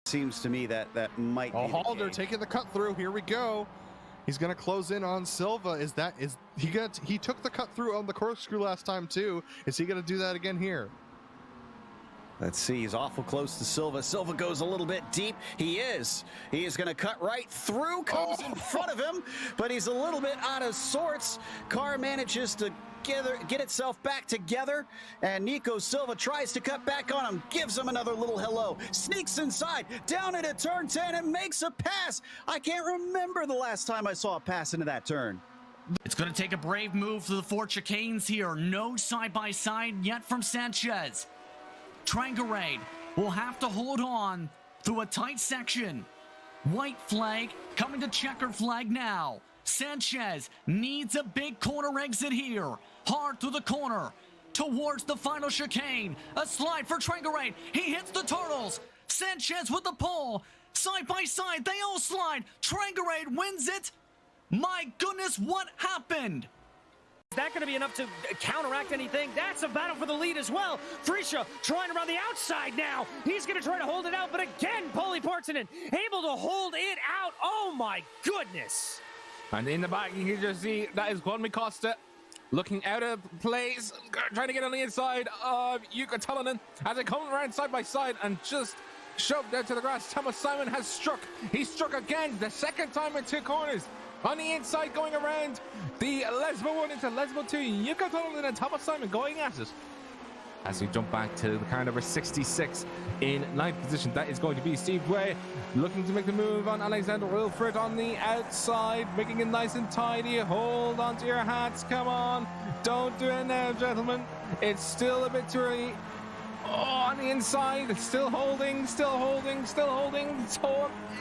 Seems to me that might be Hobdoll taking the cut through. Here we go. He's going to close in on Silva. He took the cut through on the corkscrew last time too. Is he going to do that again here? Let's see, he's awful close to Silva. Silva goes a little bit deep. He is going to cut right through, comes in front of him, but he's a little bit out of sorts. Car manages to get itself back together, and Nico Silva tries to cut back on him, gives him another little hello, sneaks inside, down into turn 10, and makes a pass. I can't remember the last time I saw a pass into that turn. It's going to take a brave move for the four chicanes here. No side-by-side yet from Sanchez. Trangarade will have to hold on through a tight section. White flag coming to checkered flag now. Sanchez needs a big corner exit here. Hard through the corner towards the final chicane. A slide for Trangarade. He hits the turtles. Sanchez with the pull. Side by side, they all slide. Trangarade wins it. My goodness, what happened? Is that going to be enough to counteract anything? That's a battle for the lead as well. Frisha trying around the outside now. He's going to try to hold it out, but again, Paulie Partonen able to hold it out. Oh my goodness. And in the back, you can just see that is Juan Costa looking out of place, trying to get on the inside of Jukka Talonen as they come around side by side and just shoved out to the grass. Thomas Simon has struck. He struck again, the second time in two corners. On the inside, going around the Lesbo 1 into Lesbo 2. Jukka Talonen and Thomas Simon going at it. As we jump back to the car number 66 in ninth position, that is going to be Steve Way, looking to make the move on Alexander Wilfred on the outside, making it nice and tidy. Hold on to your hats, come on. Don't do it now, gentlemen. It's still a bit too early. Oh, on the inside, still holding. So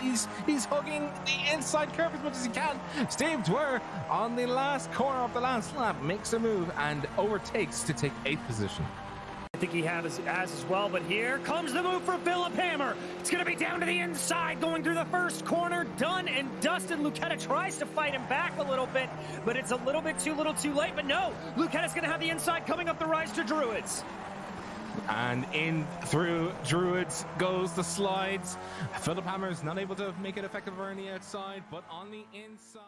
he's hugging the inside curve as much as he can. Steve Dwyer on the last corner of the last lap makes a move and overtakes to take 8th position. I think he has as well, but here comes the move for Philip Hammer. It's going to be down to the inside, going through the first corner, done and dusted. Lucetta tries to fight him back a little bit, but it's a little bit too late. But no, Lucetta's going to have the inside coming up the rise to Druids. And in through Druids goes the slides. Philip Hammer's not able to make it effective on the outside, but on the inside.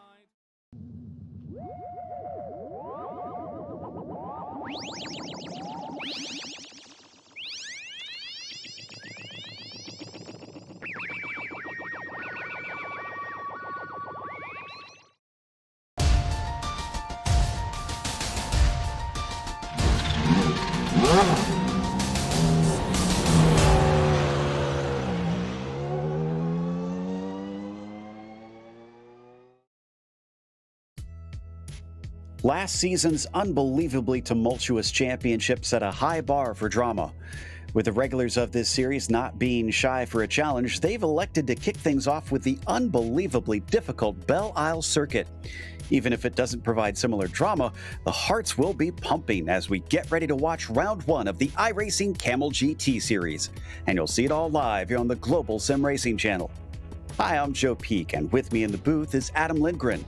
Last season's unbelievably tumultuous championship set a high bar for drama. With the regulars of this series not being shy for a challenge, they've elected to kick things off with the unbelievably difficult Belle Isle circuit. Even if it doesn't provide similar drama, the hearts will be pumping as we get ready to watch round 1 of the iRacing Kamel GT series. And you'll see it all live here on the Global SimRacing channel. Hi, I'm Joe Peak, and with me in the booth is Adam Lindgren.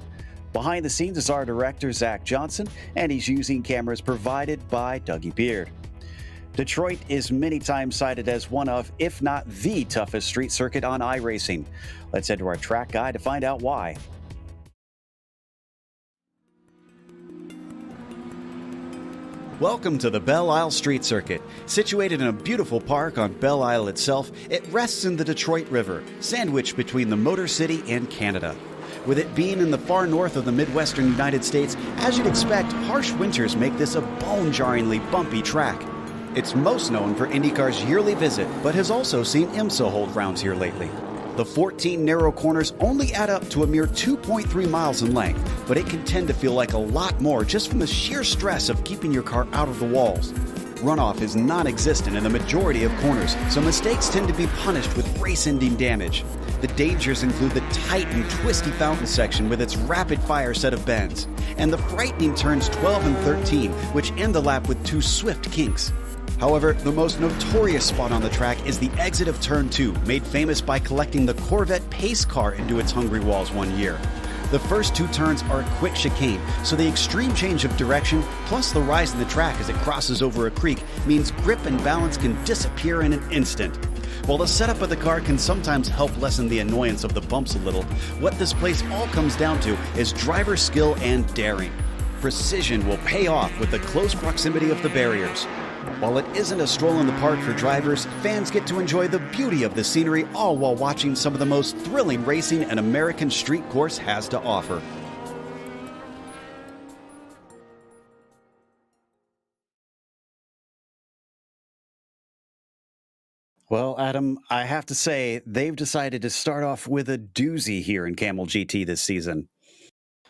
Behind the scenes is our director, Zach Johnson, and he's using cameras provided by Dougie Beard. Detroit is many times cited as one of, if not the toughest street circuit on iRacing. Let's head to our track guide to find out why. Welcome to the Belle Isle Street Circuit. Situated in a beautiful park on Belle Isle itself, it rests in the Detroit River, sandwiched between the Motor City and Canada. With it being in the far north of the Midwestern United States, as you'd expect, harsh winters make this a bone-jarringly bumpy track. It's most known for IndyCar's yearly visit, but has also seen IMSA hold rounds here lately. The 14 narrow corners only add up to a mere 2.3 miles in length, but it can tend to feel like a lot more just from the sheer stress of keeping your car out of the walls. Runoff is non-existent in the majority of corners, so mistakes tend to be punished with race-ending damage. The dangers include the tight and twisty fountain section with its rapid-fire set of bends, and the frightening turns 12 and 13, which end the lap with 2 swift kinks. However, the most notorious spot on the track is the exit of Turn 2, made famous by collecting the Corvette pace car into its hungry walls one year. The first 2 turns are a quick chicane, so the extreme change of direction, plus the rise in the track as it crosses over a creek, means grip and balance can disappear in an instant. While the setup of the car can sometimes help lessen the annoyance of the bumps a little, what this place all comes down to is driver skill and daring. Precision will pay off with the close proximity of the barriers. While it isn't a stroll in the park for drivers, fans get to enjoy the beauty of the scenery all while watching some of the most thrilling racing an American street course has to offer. Well, Adam, I have to say, they've decided to start off with a doozy here in Kamel GT this season.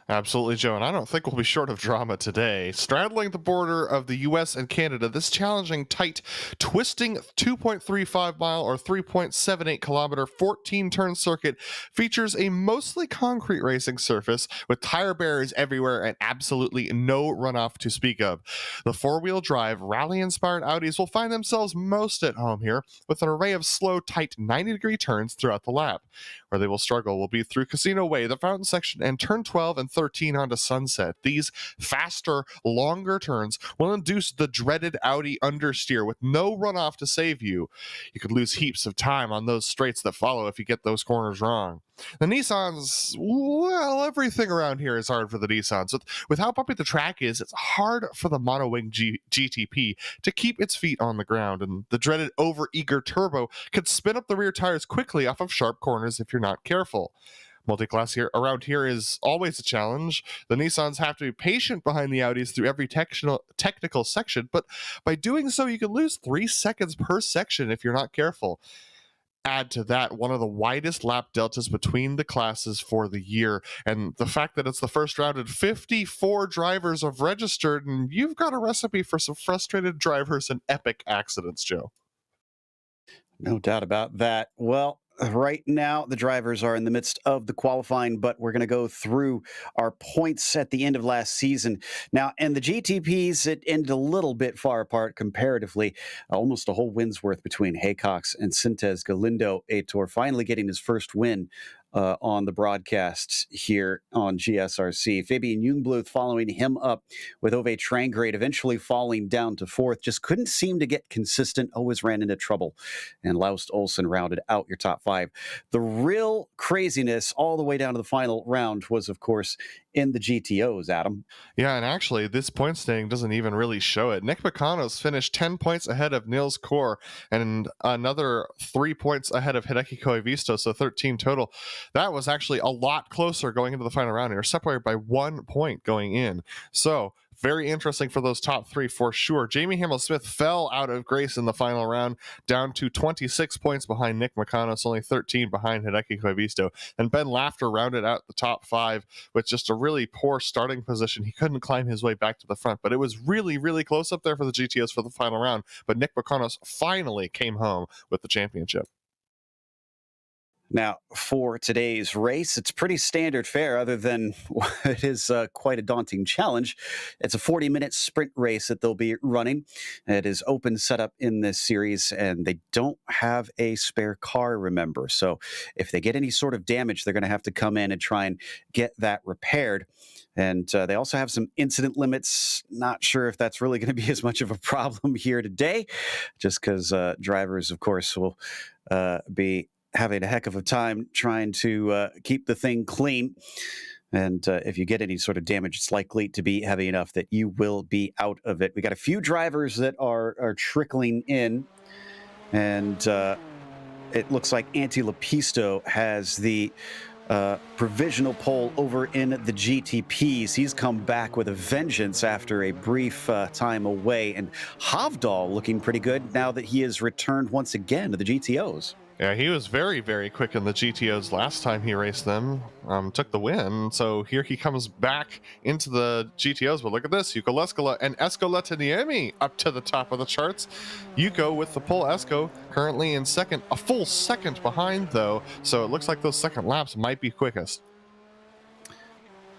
Absolutely, Joe, and I don't think we'll be short of drama today. Straddling the border of the US and Canada, this challenging, tight, twisting 2.35 mile or 3.78 kilometer 14-turn circuit features a mostly concrete racing surface with tire barriers everywhere and absolutely no runoff to speak of. The four-wheel drive, rally-inspired Audis will find themselves most at home here with an array of slow, tight 90-degree turns throughout the lap. Where they will struggle will be through Casino Way, the Fountain section, and turn 12 and 13 onto Sunset. These faster, longer turns will induce the dreaded Audi understeer with no runoff to save you. You could lose heaps of time on those straights that follow if you get those corners wrong. The Nissans, well, everything around here is hard for the Nissans. With how bumpy the track is, it's hard for the monowing GTP to keep its feet on the ground, and the dreaded over-eager turbo can spin up the rear tires quickly off of sharp corners if you're not careful. Multi-class here around here is always a challenge. The Nissans have to be patient behind the Audis through every technical section, but by doing so, you can lose 3 seconds per section if you're not careful. Add to that one of the widest lap deltas between the classes for the year, and the fact that it's the first round and 54 drivers have registered, and you've got a recipe for some frustrated drivers and epic accidents, Joe. No doubt about that. Well, right now, the drivers are in the midst of the qualifying, but we're going to go through our points at the end of last season. Now, and the GTPs, it ended a little bit far apart comparatively, almost a whole win's worth between Haycox and Sintez Galindo. Aitor finally getting his first win on the broadcast here on GSRC. Fabian Jungbluth following him up with Ove Trangrade, eventually falling down to fourth. Just couldn't seem to get consistent, always ran into trouble. And Laust Olsen rounded out your top 5. The real craziness all the way down to the final round was, of course, in the GTOs, Adam. Yeah, and actually, this point standing doesn't even really show it. Nick Mecanos finished 10 points ahead of Nils Kor and another 3 points ahead of Hideki Koivisto, so 13 total. That was actually a lot closer going into the final round. They were separated by 1 point going in. So very interesting for those top 3 for sure. Jamie Hamill-Smith fell out of grace in the final round, down to 26 points behind Nick Mecanos, only 13 behind Hideki Koivisto. And Ben Lafter rounded out the top 5 with just a really poor starting position. He couldn't climb his way back to the front, but it was really, really close up there for the GTOs for the final round. But Nick Mecanos finally came home with the championship. Now, for today's race, it's pretty standard fare, other than it is quite a daunting challenge. It's a 40-minute sprint race that they'll be running. It is open setup in this series, and they don't have a spare car, remember. So if they get any sort of damage, they're going to have to come in and try and get that repaired. And they also have some incident limits. Not sure if that's really going to be as much of a problem here today, just because drivers, of course, will be having a heck of a time trying to keep the thing clean. And if you get any sort of damage, it's likely to be heavy enough that you will be out of it. We got a few drivers that are trickling in, and it looks like Antti Lepisto has the provisional pole over in the GTPs. He's come back with a vengeance after a brief time away, and Hobdoll looking pretty good now that he has returned once again to the GTOs. Yeah, he was very, very quick in the GTOs last time he raced them, took the win. So here he comes back into the GTOs. But look at this, Yuko Leskola and Esko Letaniemi up to the top of the charts. Yuko with the pole, Esko currently in second, a full second behind though. So it looks like those second laps might be quickest.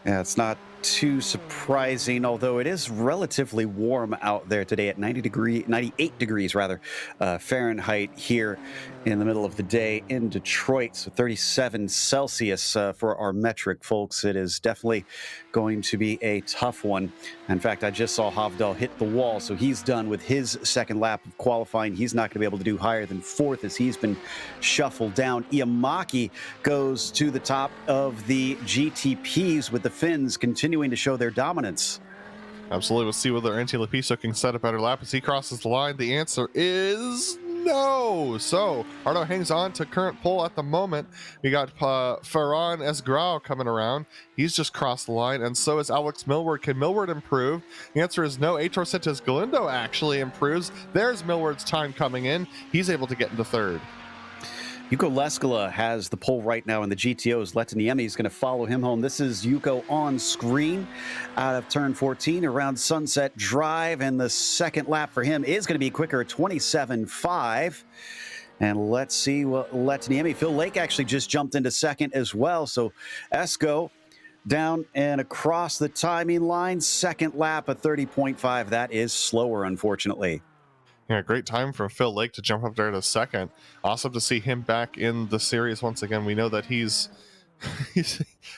Yeah, it's not too surprising, although it is relatively warm out there today at 98 degrees Fahrenheit here in the middle of the day in Detroit. So 37 Celsius for our metric, folks. It is definitely going to be a tough one. In fact, I just saw Hobdoll hit the wall, so he's done with his second lap of qualifying. He's not going to be able to do higher than fourth as he's been shuffled down. Iamaki goes to the top of the GTPs with the Finns continuing to show their dominance. Absolutely. We'll see whether Anti-Lapiso can set a better lap as he crosses the line. The answer is no. So Arno hangs on to current pole at the moment. We got Ferran Esgrau coming around. He's just crossed the line, and so is Alex Millward. Can Millward improve? The answer is no. Aitor Sentes Galindo actually improves. There's Millward's time coming in. He's able to get into third. Yuko Leskala has the pole right now in the GTOs. Letaniemi is going to follow him home. This is Yuko on screen out of turn 14 around Sunset Drive, and the second lap for him is going to be quicker, 27.5. And let's see what Letaniemi. Phil Lake actually just jumped into second as well. So Esco down and across the timing line. Second lap at 30.5. That is slower, unfortunately. Yeah, great time from Phil Lake to jump up there to second. Awesome to see him back in the series once again. We know that he's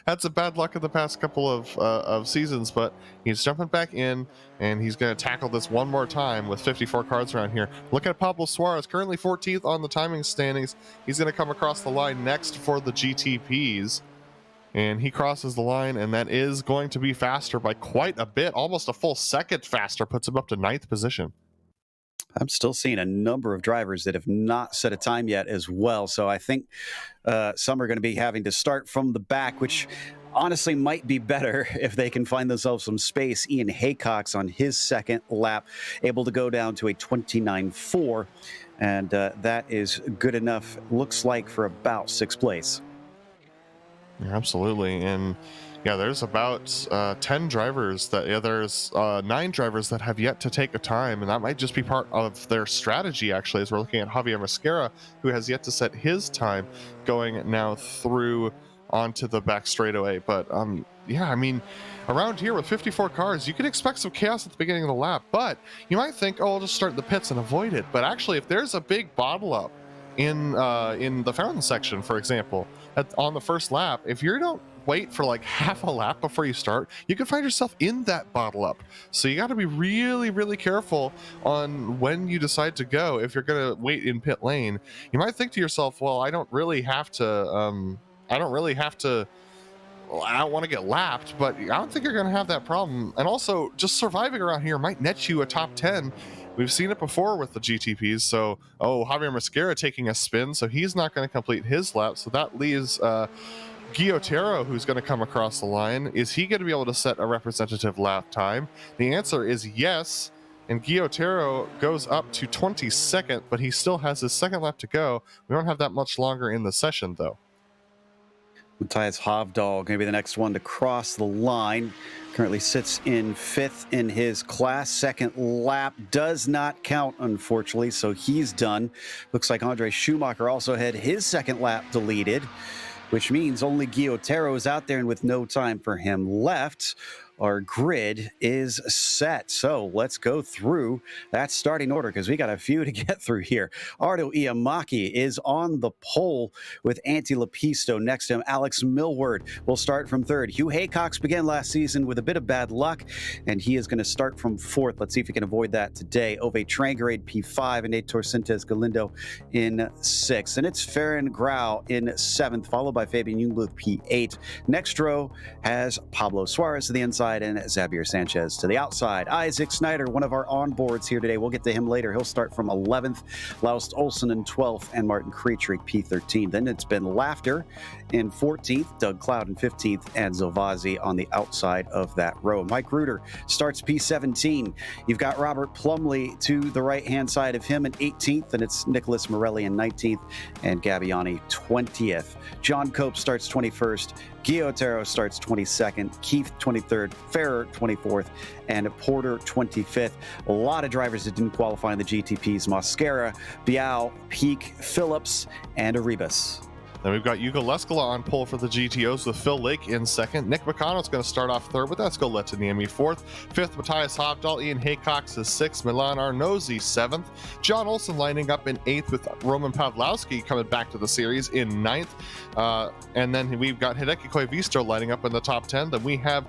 had some bad luck in the past couple of seasons, but he's jumping back in, and he's going to tackle this one more time with 54 cars around here. Look at Pablo Suarez, currently 14th on the timing standings. He's going to come across the line next for the GTPs, and he crosses the line, and that is going to be faster by quite a bit. Almost a full second faster, puts him up to 9th position. I'm still seeing a number of drivers that have not set a time yet as well. So I think some are going to be having to start from the back, which honestly might be better if they can find themselves some space. Ian Haycox on his second lap, able to go down to a 29.4. And that is good enough, looks like, for about sixth place. Yeah, absolutely. And yeah, there's about 10 drivers there's 9 drivers that have yet to take a time, and that might just be part of their strategy, actually, as we're looking at Javier Mosquera, who has yet to set his time, going now through onto the back straightaway. But yeah, I mean, around here with 54 cars, you can expect some chaos at the beginning of the lap, but you might think, oh, I'll just start in the pits and avoid it. But actually, if there's a big bottle up in the fountain section, for example, on the first lap, if you don't wait for like half a lap before you start, you can find yourself in that bottle up. So you got to be really, really careful on when you decide to go. If you're going to wait in pit lane, you might think to yourself, well, I don't want to get lapped, but I don't think you're going to have that problem. And also, just surviving around here might net you a top 10. We've seen it before with the GTPs. So, Javier Mosquera taking a spin, so he's not going to complete his lap. So that leaves Guillotero, who's going to come across the line. Is he going to be able to set a representative lap time? The answer is yes. And Guillotero goes up to 22nd, but he still has his second lap to go. We don't have that much longer in the session, though. Matthias Hobdoll going to be the next one to cross the line. Currently sits in 5th in his class. Second lap does not count, unfortunately, so he's done. Looks like Andre Schumacher also had his second lap deleted, which means only Guillotero is out there, and with no time for him left, our grid is set. So let's go through that starting order because we got a few to get through here. Ardo Iamaki is on the pole with Antti Lapisto next to him. Alex Millward will start from third. Hugh Haycox began last season with a bit of bad luck, and he is going to start from fourth. Let's see if he can avoid that today. Ove Trangarade P5 and Aitor Sentes Galindo in sixth. And it's Ferran Grau in seventh, followed by Fabian Jungluth P8. Next row has Pablo Suarez to the inside and Xavier Sanchez to the outside. Isaac Snyder, one of our onboards here today. We'll get to him later. He'll start from 11th. Laust Olsen in 12th and Martin Kreitrig P13. Then it's been Laughter in 14th, Doug Cloud in 15th, and Zovazzi on the outside of that row. Mike Reuter starts P17. You've got Robert Plumley to the right-hand side of him in 18th, and it's Nicholas Morelli in 19th and Gabbiani 20th. John Cope starts 21st. Guillotero starts 22nd, Keith 23rd, Ferrer 24th, and Porter 25th. A lot of drivers that didn't qualify in the GTPs: Mosquera, Biao, Peak, Phillips, and Arribas. Then we've got Yuko Leskala on pole for the GTOs with Phil Lake in second. Nick McConnell's going to start off third with Esko Letaniemi fourth. Fifth, Matthias Hobdoll. Ian Haycox is sixth. Milan Arnozzi seventh. John Olsen lining up in eighth with Roman Pavlowski coming back to the series in ninth. And then we've got Hideki Koivisto lining up in the top 10. Then we have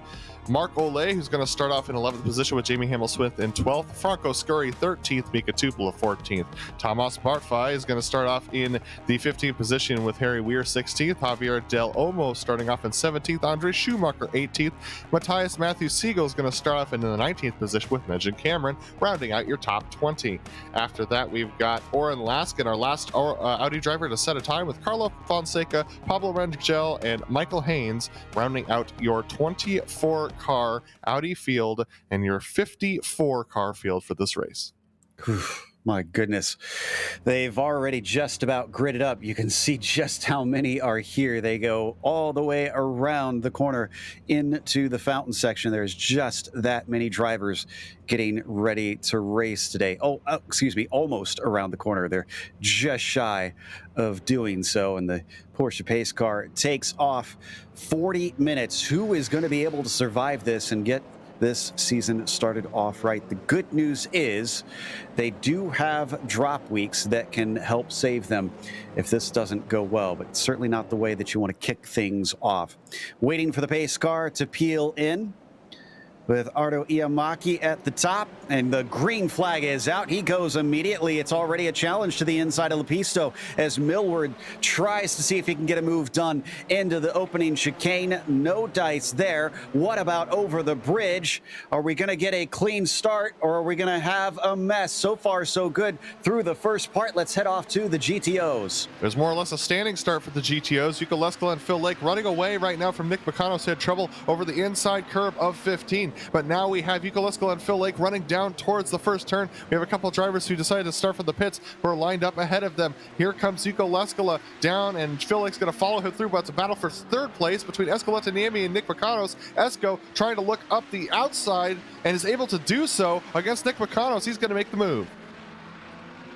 Mark Ole, who's going to start off in 11th position with Jamie Hamill-Smith in 12th. Franco Scurry 13th, Mika Tupela 14th. Thomas Bartfai is going to start off in the 15th position with Harry Weir 16th. Javier Del Olmo starting off in 17th. Andre Schumacher 18th. Matthias Matthew Siegel is going to start off in the 19th position with Megan Cameron, rounding out your top 20. After that, we've got Oren Laskin, our last Audi driver to set a time, with Carlo Fonseca, Pablo Rangel, and Michael Haynes, rounding out your 24 car Audi field and your 54 car field for this race. My goodness. They've already just about gridded up. You can see just how many are here. They go all the way around the corner into the fountain section. There's just that many drivers getting ready to race today. Almost around the corner. They're just shy of doing so. And the Porsche pace car takes off 40 minutes. Who is going to be able to survive this and get this season started off right? The good news is they do have drop weeks that can help save them if this doesn't go well, but certainly not the way that you want to kick things off. Waiting for the pace car to peel in with Ardo Iamaki at the top, and the green flag is out. He goes immediately. It's already a challenge to the inside of Lepisto as Millward tries to see if he can get a move done into the opening chicane. No dice there. What about over the bridge? Are we going to get a clean start, or are we going to have a mess? So far, so good through the first part. Let's head off to the GTOs. There's more or less a standing start for the GTOs. Yuka Leskala and Phil Lake running away right now from Nick McConnell, who had trouble over the inside curve of 15. But now we have Yuka Leskala and Phil Lake running down towards the first turn. We have a couple of drivers who decided to start from the pits who are lined up ahead of them. Here comes Yuka Leskala down, and Phil Lake's going to follow him through, but it's a battle for third place between Esko Letaniemi and Nick McConnell. Esko trying to look up the outside and is able to do so against Nick McConnell. He's going to make the move.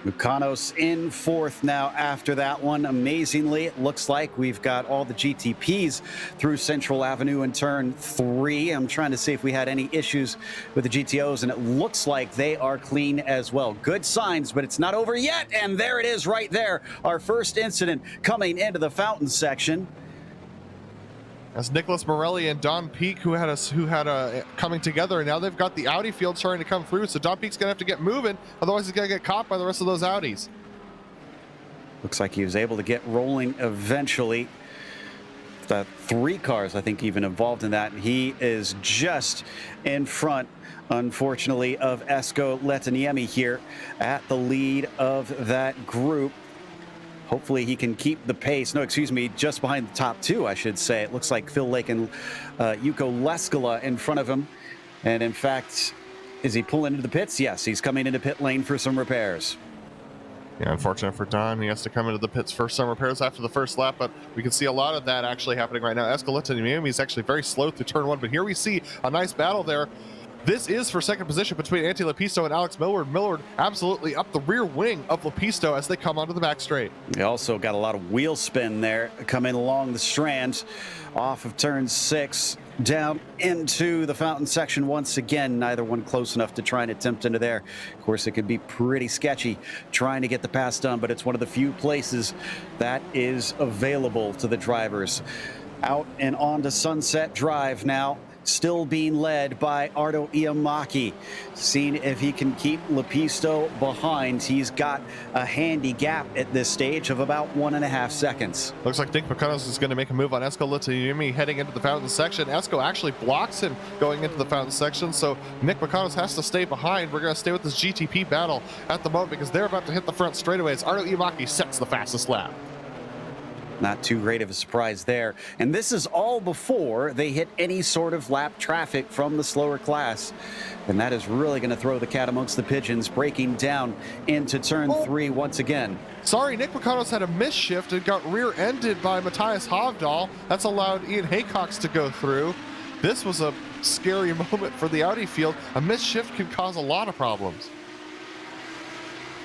Mukanos in fourth now after that one. Amazingly, it looks like we've got all the GTPs through Central Avenue in turn 3. I'm trying to see if we had any issues with the GTOs, and it looks like they are clean as well. Good signs, but it's not over yet. And there it is right there. Our first incident coming into the fountain section. That's Nicholas Morelli and Don Peak who had a coming together, and now they've got the Audi field starting to come through, so Don Peak's gonna have to get moving, otherwise he's gonna get caught by the rest of those Audis. Looks like he was able to get rolling eventually. The 3 cars, I think, even involved in that. He is just in front, unfortunately, of Esko Letaniemi here at the lead of that group. Hopefully he can keep the pace. No, excuse me, just behind the top 2, I should say. It looks like Phil Lake and Yuko Leskala in front of him. And in fact, is he pulling into the pits? Yes, he's coming into pit lane for some repairs. Yeah, unfortunate for Don. He has to come into the pits for some repairs after the first lap, but we can see a lot of that actually happening right now. Esko Letaniemi is actually very slow through turn 1, but here we see a nice battle there. This is for second position between Antti Lepisto and Alex Millward. Millward absolutely up the rear wing of Lepisto as they come onto the back straight. We also got a lot of wheel spin there coming along the strand off of turn 6 down into the fountain section once again. Neither one close enough to try and attempt into there. Of course, it could be pretty sketchy trying to get the pass done, but it's one of the few places that is available to the drivers. Out and on to Sunset Drive now. Still being led by Ardo Iamaki. Seeing if he can keep Lepisto behind. He's got a handy gap at this stage of about 1.5 seconds. Looks like Nick McConnell is going to make a move on Esko Letaniemi heading into the fountain section. Esko actually blocks him going into the fountain section, so Nick McConnell has to stay behind. We're going to stay with this GTP battle at the moment because they're about to hit the front straightaways. Ardo Iamaki sets the fastest lap. Not too great of a surprise there. And this is all before they hit any sort of lap traffic from the slower class. And that is really going to throw the cat amongst the pigeons, breaking down into turn 3 once again. Sorry, Nick McConnell's had a misshift and got rear-ended by Matthias Hobdoll. That's allowed Ian Haycox to go through. This was a scary moment for the Audi field. A misshift can cause a lot of problems.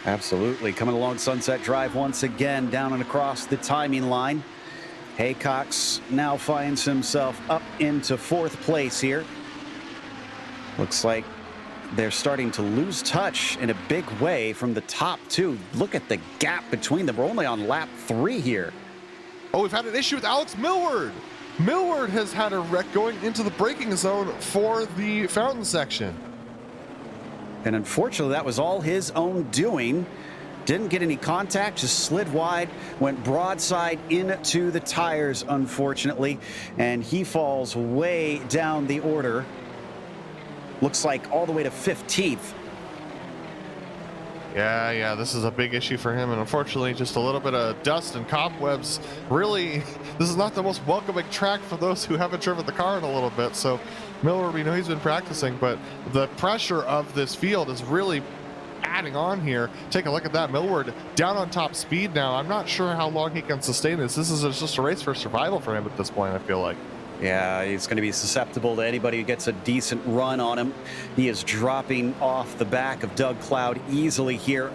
Absolutely. Coming along Sunset Drive once again, down and across the timing line. Haycox now finds himself up into 4th place here. Looks like they're starting to lose touch in a big way from the top 2. Look at the gap between them. We're only on lap 3 here. Oh, we've had an issue with Alex Millward. Millward has had a wreck going into the braking zone for the fountain section. And unfortunately, that was all his own doing. Didn't get any contact, just slid wide, went broadside into the tires, unfortunately, and he falls way down the order. Looks like all the way to 15th. Yeah, this is a big issue for him, and unfortunately, just a little bit of dust and cobwebs. Really, this is not the most welcoming track for those who haven't driven the car in a little bit. So, Millward, we know he's been practicing, but the pressure of this field is really adding on here. Take a look at that. Millward down on top speed now. I'm not sure how long he can sustain this. This is just a race for survival for him at this point, I feel like. Yeah, he's going to be susceptible to anybody who gets a decent run on him. He is dropping off the back of Doug Cloud easily here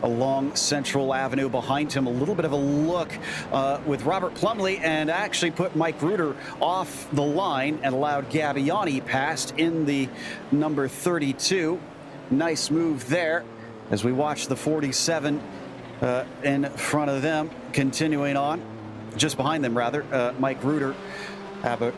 along Central Avenue. Behind him, a little bit of a look with Robert Plumley, and actually put Mike Reuter off the line and allowed Gabbiani past in the number 32. Nice move there as we watch the 47 in front of them continuing on. Just behind them, rather, Mike Reuter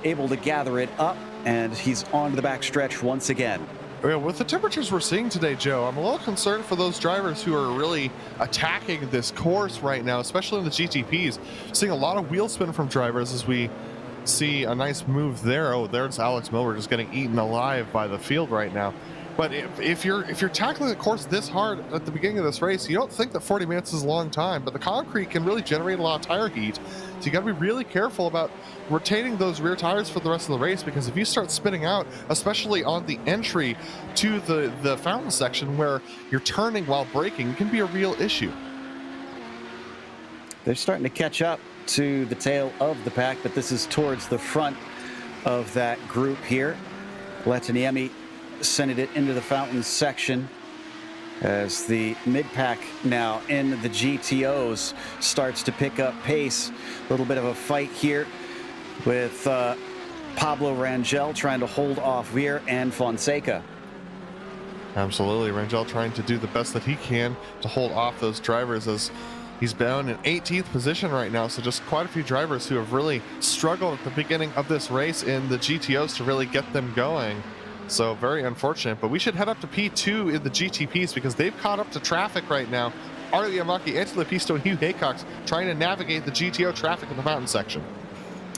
able to gather it up, and he's on to the back stretch once again. Yeah, with the temperatures we're seeing today, Joe, I'm a little concerned for those drivers who are really attacking this course right now, especially in the GTPs. Seeing a lot of wheel spin from drivers as we see a nice move there. Oh, there's Alex Millward just getting eaten alive by the field right now. But if you're tackling the course this hard at the beginning of this race, you don't think that 40 minutes is a long time, but the concrete can really generate a lot of tire heat. So you got to be really careful about retaining those rear tires for the rest of the race, because if you start spinning out, especially on the entry to the fountain section where you're turning while braking, it can be a real issue. They're starting to catch up to the tail of the pack, but this is towards the front of that group here. Letaniemi sending it into the fountain section as the mid-pack now in the GTOs starts to pick up pace. A little bit of a fight here with Pablo Rangel trying to hold off Veer and Fonseca. Absolutely, Rangel trying to do the best that he can to hold off those drivers, as he's down in 18th position right now. So just quite a few drivers who have really struggled at the beginning of this race in the GTOs to really get them going. So very unfortunate, but we should head up to P2 in the GTPs because they've caught up to traffic right now. Arlie Amaki, Anthony Lepisto, and Hugh Haycox trying to navigate the GTO traffic in the mountain section.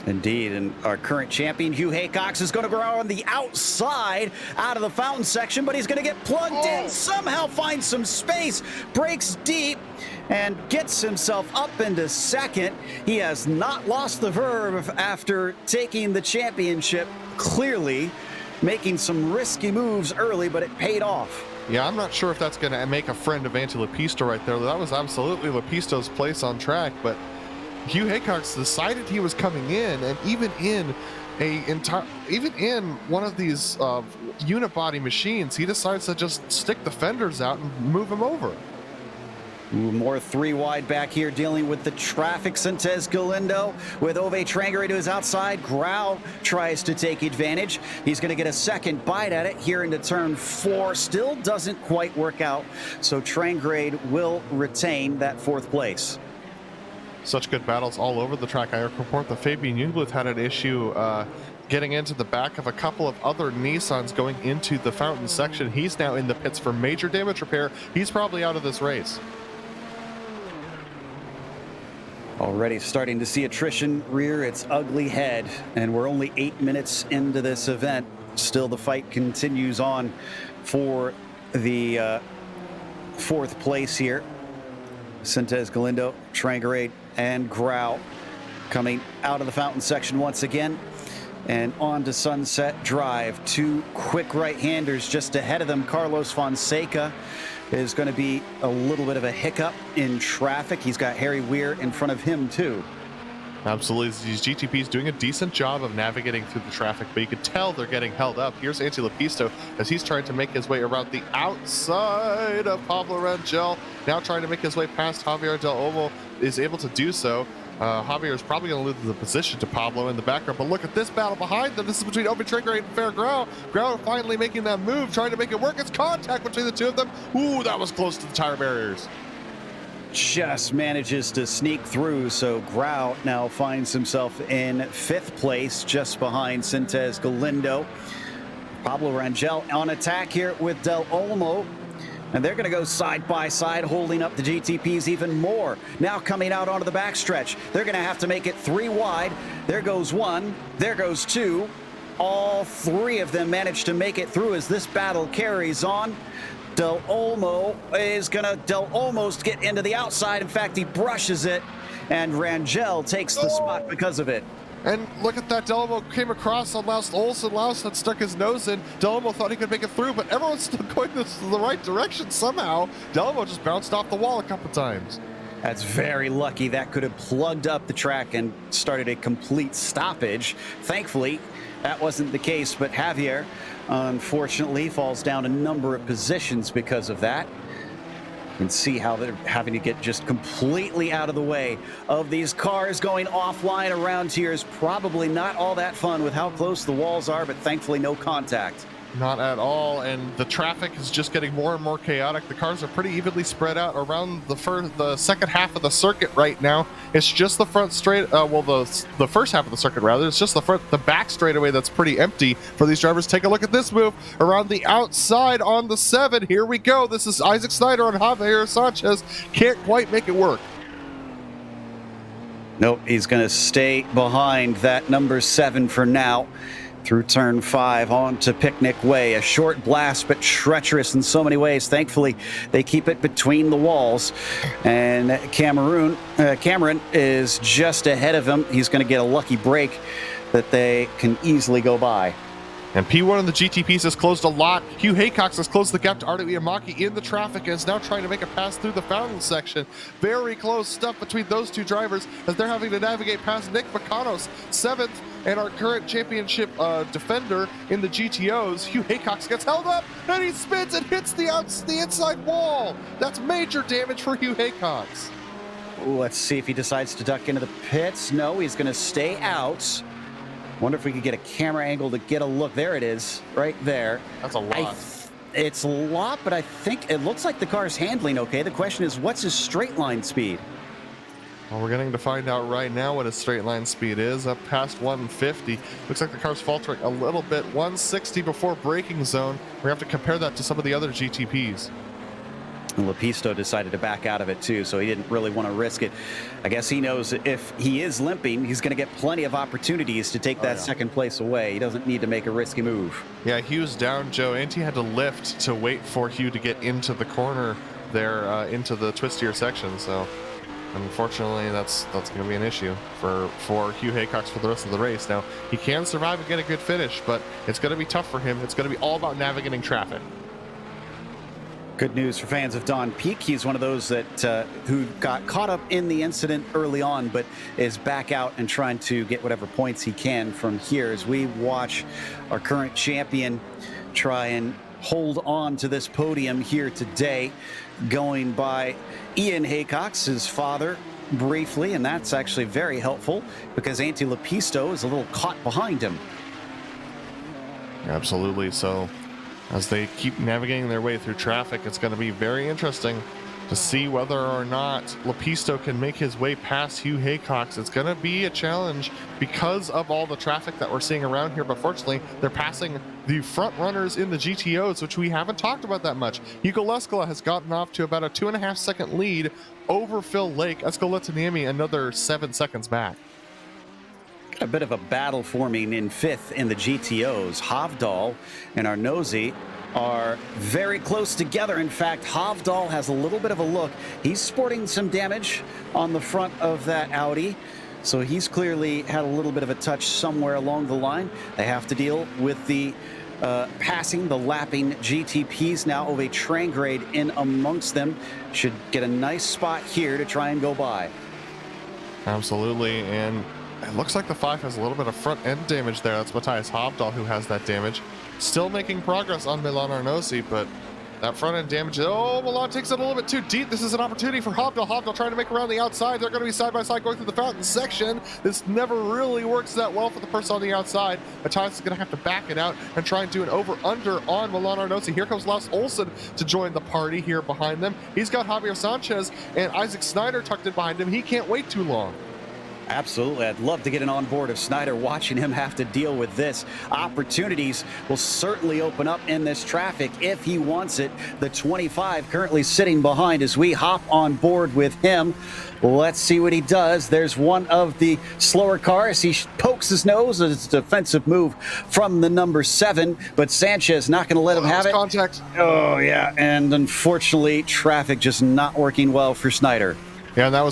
Indeed, and our current champion, Hugh Haycox, is going to go on the outside out of the fountain section, but he's going to get plugged in, somehow finds some space, breaks deep, and gets himself up into second. He has not lost the verve after taking the championship, clearly making some risky moves early, but it paid off. Yeah, I'm not sure if that's going to make a friend of Anthony Lepisto right there. That was absolutely Lepisto's place on track, but Hugh Haycox decided he was coming in, and even in one of these unibody machines, he decides to just stick the fenders out and move him over. Ooh, more three wide back here dealing with the traffic. Santez Galindo with Ove Trangaré to his outside. Grau tries to take advantage. He's going to get a second bite at it here into turn 4. Still doesn't quite work out, so Trangaré will retain that 4th place. Such good battles all over the track. I report that Fabian Jungbluth had an issue getting into the back of a couple of other Nissans going into the fountain section. He's now in the pits for major damage repair. He's probably out of this race. Already starting to see attrition rear its ugly head, and we're only 8 minutes into this event. Still, the fight continues on for the 4th place here. Santez Galindo, Trangaré, and Grau coming out of the fountain section once again, and on to Sunset Drive. 2 quick right-handers just ahead of them. Carlos Fonseca is going to be a little bit of a hiccup in traffic. He's got Harry Weir in front of him too. Absolutely. These GTPs doing a decent job of navigating through the traffic, but you can tell they're getting held up. Here's Anti Lepisto as he's trying to make his way around the outside of Pablo Rangel, now trying to make his way past Javier Del Olmo, is able to do so. Javier is probably going to lose the position to Pablo in the background, but look at this battle behind them. This is between Open Trigger and Fair Grau. Grau finally making that move, trying to make it work. It's contact between the two of them. Ooh, that was close to the tire barriers. Just manages to sneak through, so Grau now finds himself in 5th place, just behind Sintez Galindo. Pablo Rangel on attack here with Del Olmo, and they're going to go side by side, holding up the GTPs even more. Now coming out onto the backstretch, they're going to have to make it 3 wide. There goes 1, there goes 2. All 3 of them manage to make it through as this battle carries on. Del Olmo is going to almost get into the outside. In fact, he brushes it, and Rangel takes the spot because of it. And look at that, Del Olmo came across on Laus Olsen. Laus had stuck his nose in. Del Olmo thought he could make it through, but everyone's still going the right direction somehow. Del Olmo just bounced off the wall a couple times. That's very lucky. That could have plugged up the track and started a complete stoppage. Thankfully, that wasn't the case, but Javier, unfortunately, falls down a number of positions because of that. You can see how they're having to get just completely out of the way of these cars. Going offline around here is probably not all that fun with how close the walls are, but thankfully no contact. Not at all, and the traffic is just getting more and more chaotic. The cars are pretty evenly spread out around the second half of the circuit right now. It's just the front straight, the first half of the circuit rather. It's just the back straightaway that's pretty empty for these drivers. Take a look at this move around the outside on the 7. Here we go. This is Isaac Snyder and Javier Sanchez. Can't quite make it work. Nope, he's going to stay behind that number 7 for now. Through turn 5 on to Picnic Way. A short blast, but treacherous in so many ways. Thankfully, they keep it between the walls. And Cameron is just ahead of him. He's going to get a lucky break that they can easily go by. And P1 of the GTPs has closed a lot. Hugh Haycox has closed the gap to Ardo Iamaki in the traffic and is now trying to make a pass through the fountain section. Very close stuff between those two drivers as they're having to navigate past Nick Macanos, 7th, and our current championship defender in the GTOs. Hugh Haycox gets held up and he spins and hits the inside wall. That's major damage for Hugh Haycox. Let's see if he decides to duck into the pits. No, he's going to stay out. Wonder if we could get a camera angle to get a look. There it is, right there. That's a lot. It's a lot, but I think it looks like the car's handling okay. The question is, what's his straight line speed? Well, we're getting to find out right now what his straight line speed is, up past 150. Looks like the car's faltering a little bit. 160 before braking zone. We have to compare that to some of the other GTPs. And Lepisto decided to back out of it too, so he didn't really want to risk it. I guess he knows that if he is limping, he's going to get plenty of opportunities to take that second place away. He doesn't need to make a risky move. Yeah, Hugh's down, Joe. Antti had to lift to wait for Hugh to get into the corner there, into the twistier section. So, unfortunately, that's going to be an issue for Hugh Haycox for the rest of the race. Now, he can survive and get a good finish, but it's going to be tough for him. It's going to be all about navigating traffic. Good news for fans of Don Peak. He's one of those that who got caught up in the incident early on, but is back out and trying to get whatever points he can from here as we watch our current champion try and hold on to this podium here today, going by Ian Haycox, his father, briefly, and that's actually very helpful because Antti Lepisto is a little caught behind him. Absolutely. So, as they keep navigating their way through traffic, it's going to be very interesting to see whether or not Lepisto can make his way past Hugh Haycox. It's going to be a challenge because of all the traffic that we're seeing around here, but fortunately, they're passing the front runners in the GTOs, which we haven't talked about that much. Hugo Leskola has gotten off to about a 2.5 second lead over Phil Lake. Escoletaniemi another 7 seconds back. A bit of a battle forming in 5th in the GTOs. Hobdoll and Arnozzi are very close together. In fact, Hobdoll has a little bit of a look. He's sporting some damage on the front of that Audi, so he's clearly had a little bit of a touch somewhere along the line. They have to deal with the passing, the lapping GTPs now. Ove Trangrade in amongst them. Should get a nice spot here to try and go by. Absolutely, and it looks like the 5 has a little bit of front end damage there. That's Matthias Hobdoll who has that damage. Still making progress on Milan Arnosi, but that front end damage. Oh, Milan takes it a little bit too deep. This is an opportunity for Hobdoll. Hobdoll trying to make around the outside. They're going to be side by side going through the fountain section. This never really works that well for the person on the outside. Matthias is going to have to back it out and try and do an over-under on Milan Arnosi. Here comes Laus Olsen to join the party here behind them. He's got Javier Sanchez and Isaac Snyder tucked in behind him. He can't wait too long. Absolutely. I'd love to get an onboard of Snyder watching him have to deal with this. Opportunities will certainly open up in this traffic if he wants it. The 25 currently sitting behind as we hop on board with him. Let's see what he does. There's one of the slower cars. He pokes his nose as a defensive move from the number 7, but Sanchez not going to let him have it. Contact. Oh, yeah. And unfortunately, traffic just not working well for Snyder. Yeah, and that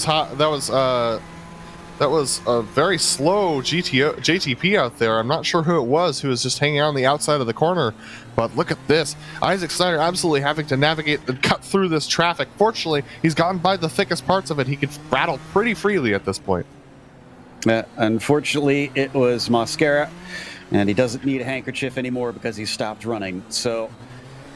was a very slow JTP out there. I'm not sure who it was who was just hanging out on the outside of the corner. But look at this. Isaac Snyder absolutely having to navigate and cut through this traffic. Fortunately, he's gotten by the thickest parts of it. He could rattle pretty freely at this point. Unfortunately, it was mascara, and he doesn't need a handkerchief anymore because he stopped running. So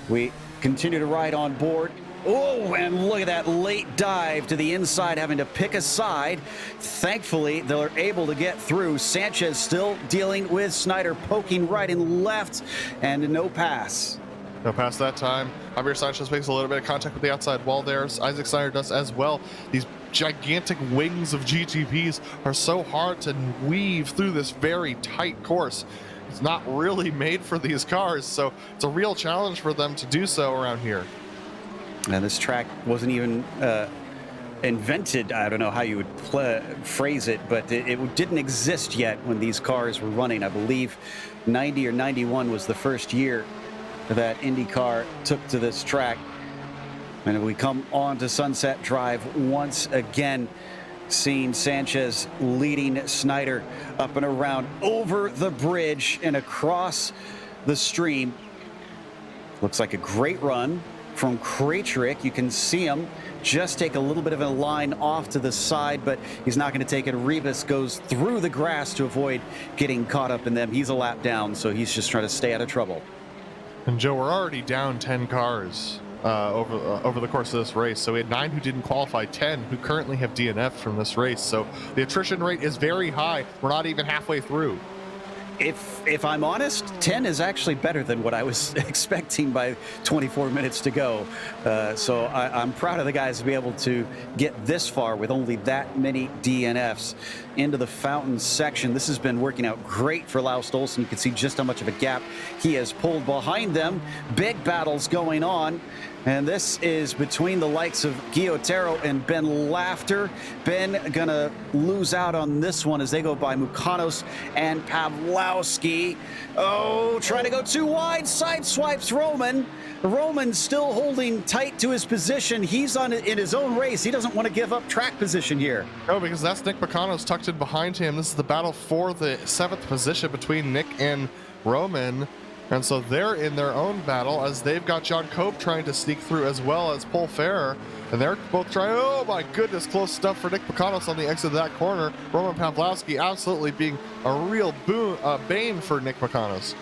we continue to ride on board. Oh, and look at that late dive to the inside, having to pick a side. Thankfully, they're able to get through. Sanchez still dealing with Snyder, poking right and left, and no pass. No pass that time. Javier Sanchez makes a little bit of contact with the outside wall there. Isaac Snyder does as well. These gigantic wings of GTPs are so hard to weave through this very tight course. It's not really made for these cars, so it's a real challenge for them to do so around here. And this track wasn't even invented. I don't know how you would phrase it, but it didn't exist yet when these cars were running. I believe 90 or 91 was the first year that IndyCar took to this track. And we come on to Sunset Drive once again, seeing Sanchez leading Snyder up and around over the bridge and across the stream. Looks like a great run from Krajcik. You can see him just take a little bit of a line off to the side, but he's not going to take it. Rivas goes through the grass to avoid getting caught up in them. He's a lap down, so he's just trying to stay out of trouble. And Joe, we're already down 10 cars over the course of this race. So we had 9 who didn't qualify, 10 who currently have DNF from this race. So the attrition rate is very high. We're not even halfway through. If I'm honest, 10 is actually better than what I was expecting by 24 minutes to go. So I'm proud of the guys to be able to get this far with only that many DNFs into the fountain section. This has been working out great for Laus Olsen. You can see just how much of a gap he has pulled behind them. Big battles going on. And this is between the likes of Guillotero and Ben Laughter. Ben gonna lose out on this one as they go by Mukanos and Pawlowski. Oh, trying to go too wide, side swipes Roman. Roman still holding tight to his position. He's in his own race. He doesn't want to give up track position here. No, because that's Nick Mukanos tucked in behind him. This is the battle for the 7th position between Nick and Roman. And so they're in their own battle as they've got John Cope trying to sneak through as well as Paul Ferrer. And they're both trying, oh my goodness, close stuff for Nick Mukanos on the exit of that corner. Roman Pawlowski absolutely being a real bane for Nick Mukanos.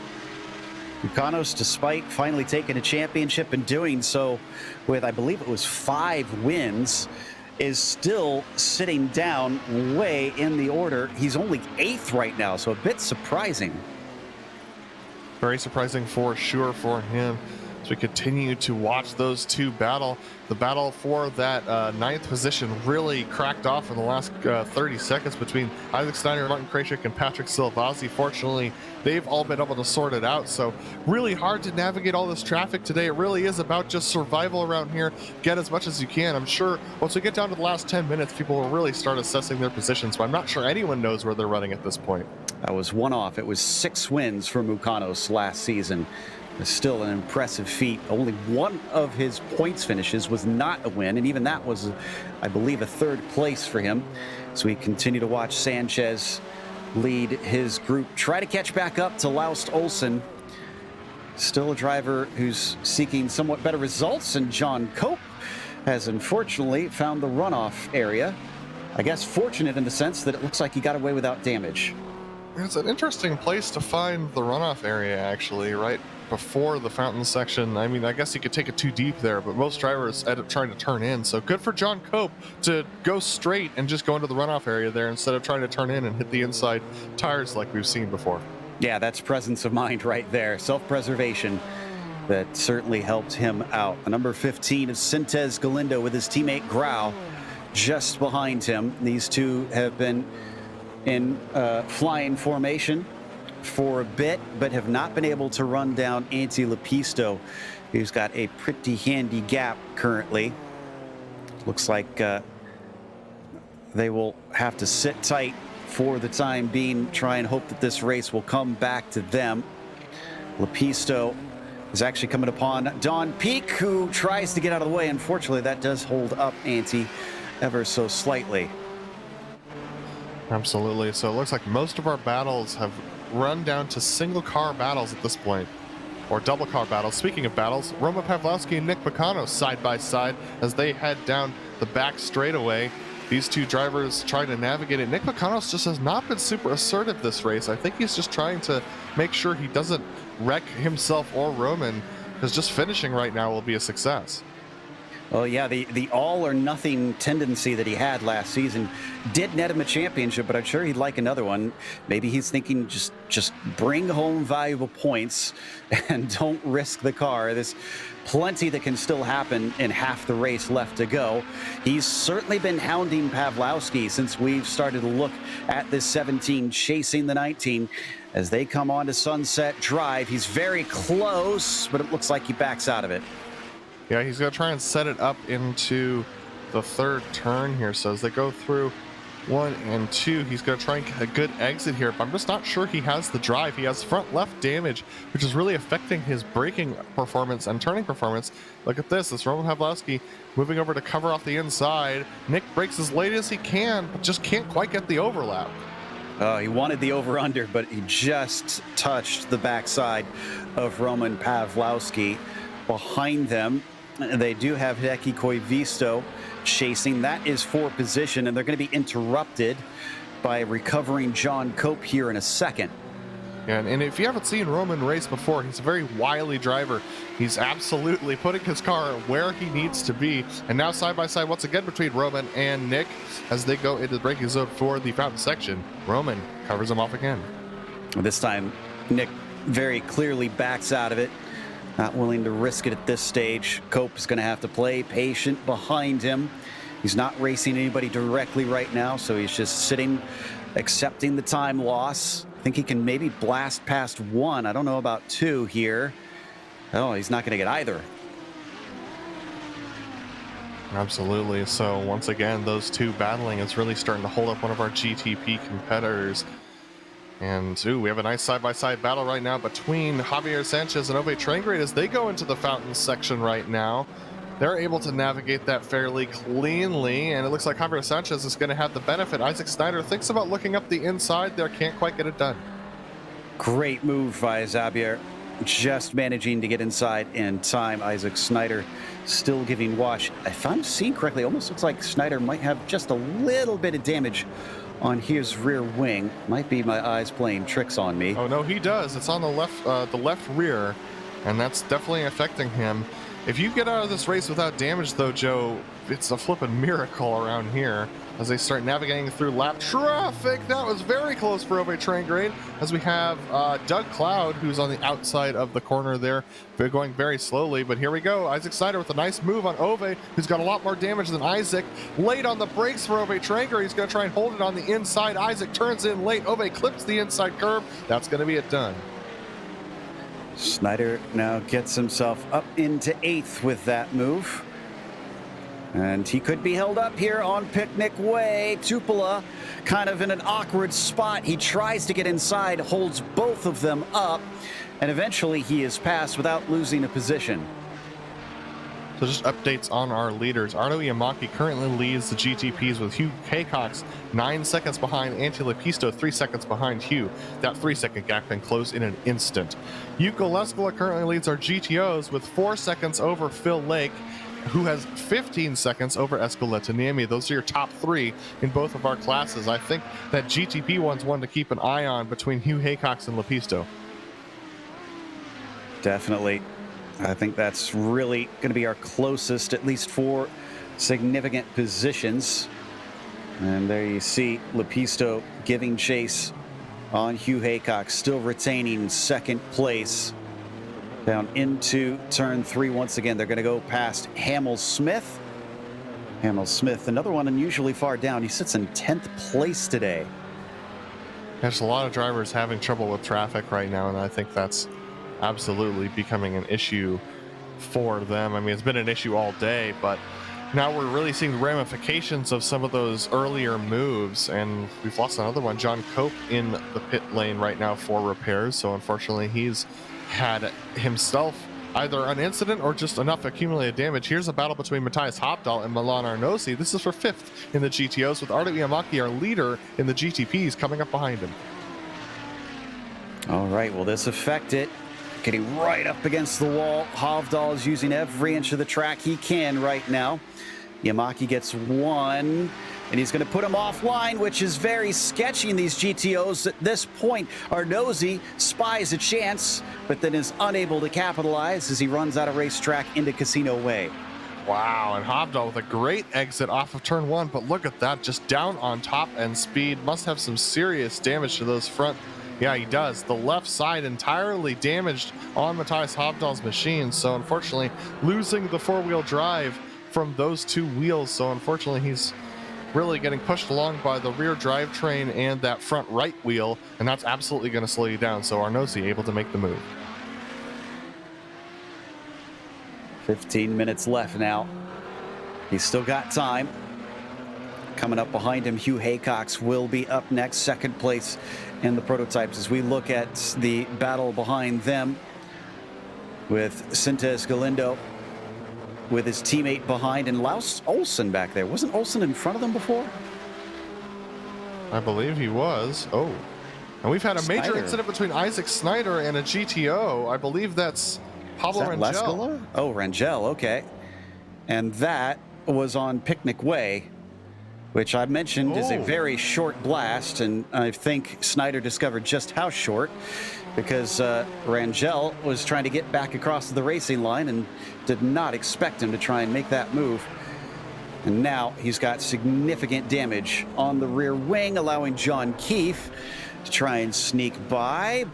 Mukanos, despite finally taking a championship and doing so with, I believe it was 5 wins, is still sitting down way in the order. He's only 8th right now, so a bit surprising. Very surprising for sure for him. As we continue to watch those two battle, the battle for that 9th position really cracked off in the last 30 seconds between Isaac Snyder, Martin Krajcik, and Patrick Silvazzi. Fortunately, they've all been able to sort it out. So really hard to navigate all this traffic today. It really is about just survival around here. Get as much as you can. I'm sure once we get down to the last 10 minutes, people will really start assessing their positions. But I'm not sure anyone knows where they're running at this point. That was one off. It was 6 wins for Mukanos last season. It's still an impressive feat. Only one of his points finishes was not a win, and even that was, I believe, a 3rd place for him. So we continue to watch Sanchez lead his group, try to catch back up to Laus Olsen. Still a driver who's seeking somewhat better results, and John Cope has unfortunately found the runoff area. I guess, fortunate in the sense that it looks like he got away without damage. It's an interesting place to find the runoff area, actually, right before the fountain section. I mean, I guess you could take it too deep there, but most drivers end up trying to turn in. So good for John Cope to go straight and just go into the runoff area there instead of trying to turn in and hit the inside tires like we've seen before. Yeah, that's presence of mind right there. Self-preservation that certainly helped him out. The number 15 is Sintez Galindo with his teammate Grau just behind him. These two have been in flying formation for a bit, but have not been able to run down Antti Lepisto, who's got a pretty handy gap currently. Looks like they will have to sit tight for the time being, try and hope that this race will come back to them. Lepisto is actually coming upon Don Peak, who tries to get out of the way. Unfortunately, that does hold up Antti ever so slightly. Absolutely. So it looks like most of our battles have run down to single car battles at this point, or double car battles. Speaking of battles, Roman Pawlowski and Nick Picano side by side as they head down the back straightaway. These two drivers trying to navigate it. Nick Picano just has not been super assertive this race. I think he's just trying to make sure he doesn't wreck himself or Roman, because just finishing right now will be a success. Well, yeah, the all or nothing tendency that he had last season did net him a championship, but I'm sure he'd like another one. Maybe he's thinking just bring home valuable points and don't risk the car. There's plenty that can still happen in half the race left to go. He's certainly been hounding Pawlowski since we've started to look at this 17 chasing the 19 as they come on to Sunset Drive. He's very close, but it looks like he backs out of it. Yeah, he's going to try and set it up into the third turn here. So as they go through 1 and 2, he's going to try and get a good exit here. But I'm just not sure he has the drive. He has front left damage, which is really affecting his braking performance and turning performance. Look at this. This Roman Pawlowski moving over to cover off the inside. Nick brakes as late as he can, but just can't quite get the overlap. He wanted the over-under, but he just touched the backside of Roman Pawlowski. Behind them, they do have Hideki Koivisto chasing. That is for position, and they're going to be interrupted by recovering John Cope here in a second. And if you haven't seen Roman race before, he's a very wily driver. He's absolutely putting his car where he needs to be. And now side by side once again between Roman and Nick as they go into the braking zone for the fountain section. Roman covers him off again. This time, Nick very clearly backs out of it. Not willing to risk it at this stage. Cope is going to have to play patient behind him. He's not racing anybody directly right now, so he's just sitting, accepting the time loss. I think he can maybe blast past 1. I don't know about 2 here. Oh, he's not going to get either. Absolutely. So once again, those two battling is really starting to hold up one of our GTP competitors. And we have a nice side-by-side battle right now between Javier Sanchez and Ove Trengrade as they go into the fountain section right now. They're able to navigate that fairly cleanly, and it looks like Javier Sanchez is going to have the benefit. Isaac Snyder thinks about looking up the inside there, can't quite get it done. Great move by Xavier, just managing to get inside in time. Isaac Snyder still giving wash. If I'm seeing correctly, almost looks like Snyder might have just a little bit of damage on his rear wing. Might be my eyes playing tricks on me. Oh no, he does. It's on the left rear, and that's definitely affecting him. If you get out of this race without damage though, Joe, it's a flippin' miracle around here as they start navigating through lap traffic. That was very close for Ove Trengrade as we have Doug Cloud, who's on the outside of the corner there. They're going very slowly, but here we go. Isaac Snyder with a nice move on Ove, who's got a lot more damage than Isaac. Late on the brakes for Ove Trengrade. He's going to try and hold it on the inside. Isaac turns in late. Ove clips the inside curb. That's going to be it done. Snyder now gets himself up into 8th with that move. And he could be held up here on Picnic Way. Tupola kind of in an awkward spot. He tries to get inside, holds both of them up, and eventually he is passed without losing a position. So just updates on our leaders. Arno Iamaki currently leads the GTPs with Hugh Haycox 9 seconds behind Antti Lepisto, 3 seconds behind Hugh. That 3-second gap can close in an instant. Yuko Leskola currently leads our GTOs with 4 seconds over Phil Lake. who has 15 seconds over Escaleta Niemi. Those are your top three in both of our classes. I think that GTP one's one to keep an eye on between Hugh Haycox and Lepisto. Definitely. I think that's really going to be our closest, at least for significant positions. And there you see Lepisto giving chase on Hugh Haycox, still retaining second place. Down into turn 3 once again. They're going to go past Hamill Smith. Hamill Smith, another one unusually far down. He sits in 10th place today. There's a lot of drivers having trouble with traffic right now, and I think that's absolutely becoming an issue for them. I mean, it's been an issue all day, but now we're really seeing the ramifications of some of those earlier moves, and we've lost another one. John Cope in the pit lane right now for repairs, so unfortunately he's had himself either an incident or just enough accumulated damage. Here's a battle between Matthias Hobdoll and Milan Arnosi. This is for 5th in the GTOs, with Ardo Iamaki, our leader in the GTPs, coming up behind him. All right, will this affect it? Getting right up against the wall. Hobdoll is using every inch of the track he can right now. Yamaki gets one, and he's going to put him offline, which is very sketchy in these GTOs. At this point, Arnosi spies a chance, but then is unable to capitalize as he runs out of racetrack into Casino Way. Wow, and Hobdoll with a great exit off of turn 1, but look at that, just down on top end speed. Must have some serious damage to those front. Yeah, he does. The left side entirely damaged on Matthias Hobdoll's machine, so unfortunately losing the 4-wheel drive from those 2 wheels. So unfortunately he's really getting pushed along by the rear drivetrain and that front right wheel, and that's absolutely going to slow you down. So Arnosi able to make the move. 15 minutes left now. He's still got time. Coming up behind him, Hugh Haycox will be up next, second place in the prototypes. As we look at the battle behind them with Sintes Galindo with his teammate behind, and Laus Olsen back there. Wasn't Olsen in front of them before? I believe he was. Oh, and we've had a major incident between Isaac Snyder and a GTO. I believe that's Pablo Rangel. Oh, Rangel, okay. And that was on Picnic Way, which I mentioned is a very short blast, and I think Snyder discovered just how short, because Rangel was trying to get back across the racing line and did not expect him to try and make that move. And now he's got significant damage on the rear wing, allowing John Keefe to try and sneak by.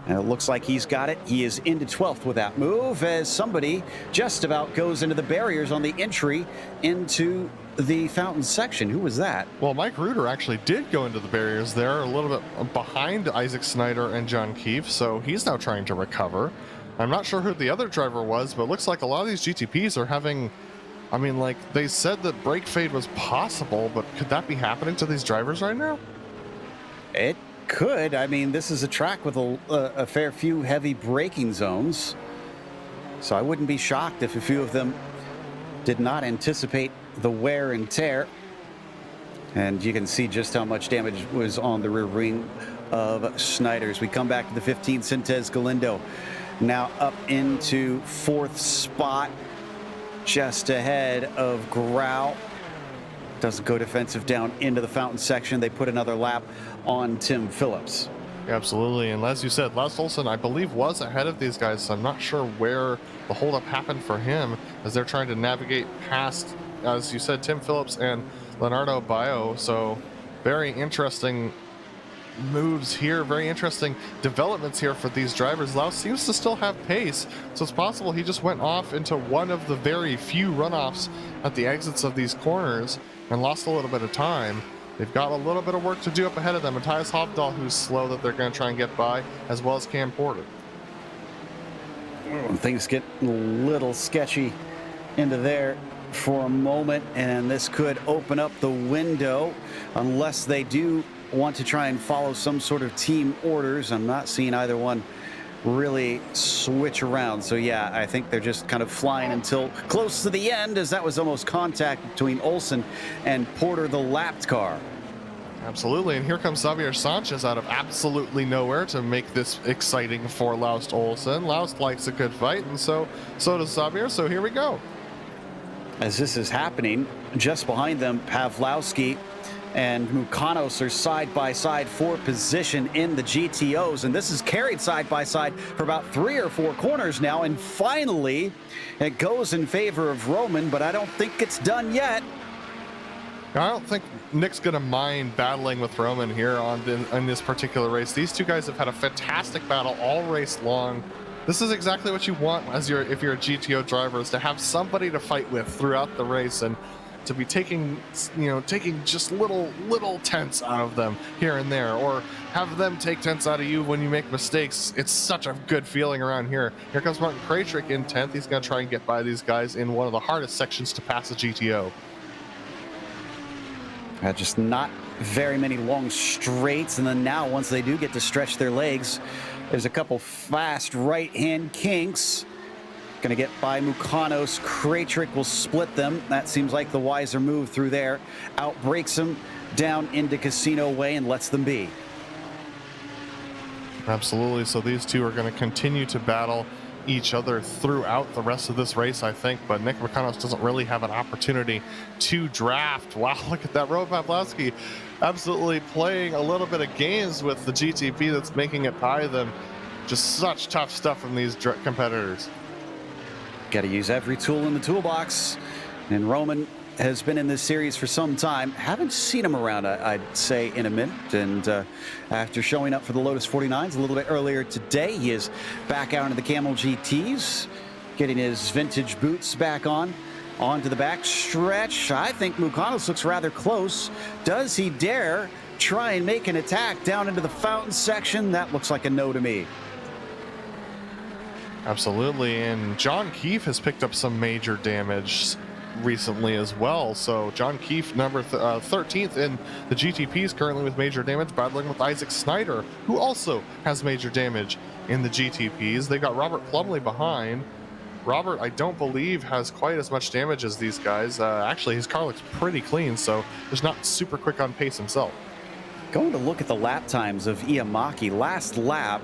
And it looks like he's got it. He is into 12th with that move, as somebody just about goes into the barriers on the entry into the fountain section. Who was that? Well, Mike Reuter actually did go into the barriers there, a little bit behind Isaac Snyder and John Keefe, so he's now trying to recover. I'm not sure who the other driver was, but it looks like a lot of these GTPs are having, I mean, like, they said that brake fade was possible, but could that be happening to these drivers right now? It could. I mean, this is a track with a fair few heavy braking zones, so I wouldn't be shocked if a few of them did not anticipate the wear and tear. And you can see just how much damage was on the rear wing of Snyder's. We come back to the 15th, Sintes Galindo now up into 4th spot, just ahead of Grau. Doesn't go defensive down into the fountain section. They put another lap on Tim Phillips. Absolutely, and as you said, Laus Olsen, I believe, was ahead of these guys, so I'm not sure where the holdup happened for him as they're trying to navigate past, as you said, Tim Phillips and Leonardo Baio. So very interesting moves here, very interesting developments here for these drivers. Laus seems to still have pace, so it's possible he just went off into one of the very few runoffs at the exits of these corners and lost a little bit of time. They've got a little bit of work to do up ahead of them. Matthias Hobdoll, who's slow, that they're going to try and get by, as well as Cam Porter. Things get a little sketchy into there for a moment, and this could open up the window unless they do want to try and follow some sort of team orders. I'm not seeing either one really switch around. So yeah, I think they're just kind of flying until close to the end, as that was almost contact between Olsen and Porter, the lapped car. Absolutely, and here comes Xavier Sanchez out of absolutely nowhere to make this exciting for Laus Olsen. Laus likes a good fight, and so does Xavier, so here we go. As this is happening, just behind them, Pawlowski and Mukanos are side by side for position in the GTOs, and this is carried side by side for about 3 or 4 corners now, and finally it goes in favor of Roman, but I don't think it's done yet. I don't think Nick's going to mind battling with Roman here in this particular race. These two guys have had a fantastic battle all race long. This is exactly what you want if you're a GTO driver, is to have somebody to fight with throughout the race, and to be taking just little tenths out of them here and there, or have them take tenths out of you when you make mistakes. It's such a good feeling around here. Here comes Martin Krajcik in 10th. He's going to try and get by these guys in one of the hardest sections to pass a GTO. Just not very many long straights, and then now once they do get to stretch their legs, there's a couple fast right-hand kinks. Going to get by Mukanos. Krajcik will split them. That seems like the wiser move through there. Outbreaks him down into Casino Way and lets them be. Absolutely. So these two are going to continue to battle each other throughout the rest of this race, I think, but Nick Mukanos doesn't really have an opportunity to draft. Wow, look at that. Roman Pawlowski absolutely playing a little bit of games with the GTP that's making it by them. Just such tough stuff from these competitors. Got to use every tool in the toolbox, and Roman has been in this series for some time. Haven't seen him around, I'd say, in a minute, and after showing up for the Lotus 49s a little bit earlier today, he is back out into the Kamel GTs, getting his vintage boots back onto the back stretch. I think Mukanos looks rather close. Does he dare try and make an attack down into the fountain section? That looks like a no to me. Absolutely, and John Keefe has picked up some major damage recently as well. So John Keefe, number 13th in the GTPs, currently with major damage, battling with Isaac Snyder, who also has major damage in the GTPs. They got Robert Plumley behind. Robert, I don't believe, has quite as much damage as these guys. Actually, his car looks pretty clean, so he's not super quick on pace himself. Going to look at the lap times of Iamaki. Last lap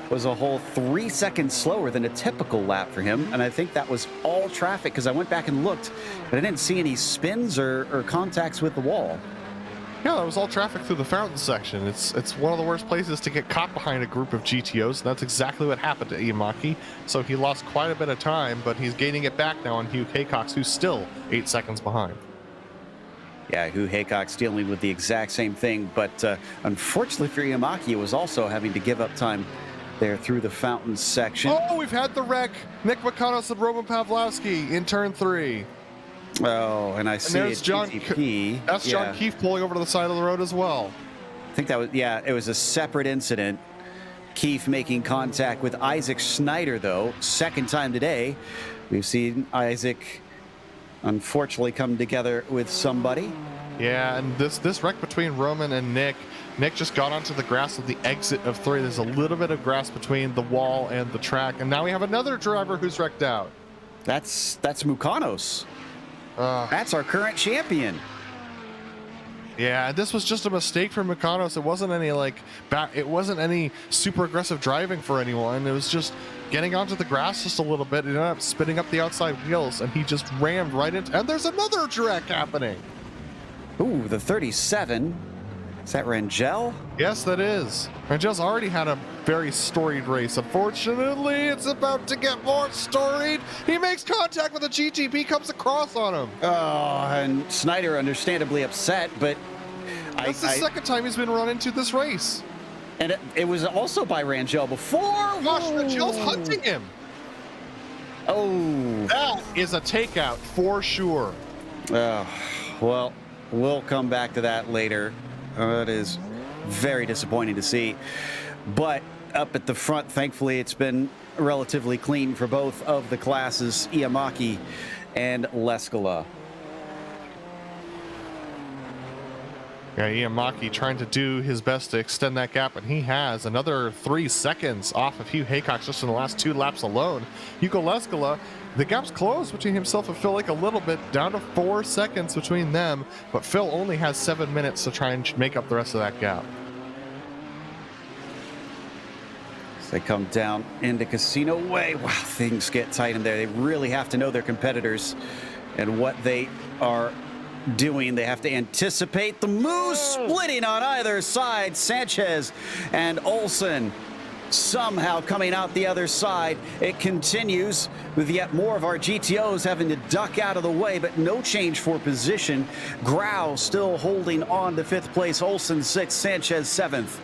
was a whole 3 seconds slower than a typical lap for him, and I think that was all traffic, because I went back and looked, but I didn't see any spins or contacts with the wall. Yeah, that was all traffic through the fountain section. It's one of the worst places to get caught behind a group of GTOs, and that's exactly what happened to Iamaki. So he lost quite a bit of time, but he's gaining it back now on Hugh Haycox, who's still 8 seconds behind. Yeah, Hugh Haycox dealing with the exact same thing, but unfortunately for Iamaki, it was also having to give up time there through the fountain section. Oh, we've had the wreck. Nick Mukanos and Roman Pawlowski in turn 3. Oh, and I see there's John GTP. That's John Keefe pulling over to the side of the road as well. I think that was, yeah, it was a separate incident. Keefe making contact with Isaac Snyder, though. Second time today. We've seen Isaac unfortunately come together with somebody. Yeah, and this wreck between Roman and Nick just got onto the grass of the exit of 3. There's a little bit of grass between the wall and the track, and now we have another driver who's wrecked out. That's Mukanos. That's our current champion. Yeah, this was just a mistake from Mukanos. It wasn't any super aggressive driving for anyone. It was just getting onto the grass just a little bit and ended up spinning up the outside wheels, and he just rammed right into. And there's another wreck happening. Ooh, the 37. Is that Rangel? Yes, that is. Rangel's already had a very storied race. Unfortunately, it's about to get more storied. He makes contact with a GTP, comes across on him. Oh, and Snyder understandably upset, but that's the second time he's been run into this race. And it was also by Rangel before. Gosh, Rangel's hunting him. Oh. That is a takeout for sure. Well, we'll come back to that later. It is very disappointing to see. But up at the front, thankfully, it's been relatively clean for both of the classes, Iamaki and Leskala. Yeah, Iamaki trying to do his best to extend that gap, and he has another 3 seconds off of Hugh Haycox just in the last 2 laps alone. Hugo Leskala, the gap's closed between himself and Phil Lake a little bit, down to 4 seconds between them, but Phil only has 7 minutes to try and make up the rest of that gap. As they come down into Casino Way, wow, things get tight in there. They really have to know their competitors and what they are doing. They have to anticipate the moves splitting on either side. Sanchez and Olsen somehow coming out the other side. It continues with yet more of our GTOs having to duck out of the way, but no change for position. Grau still holding on to 5th place. Olsen 6th, Sanchez 7th.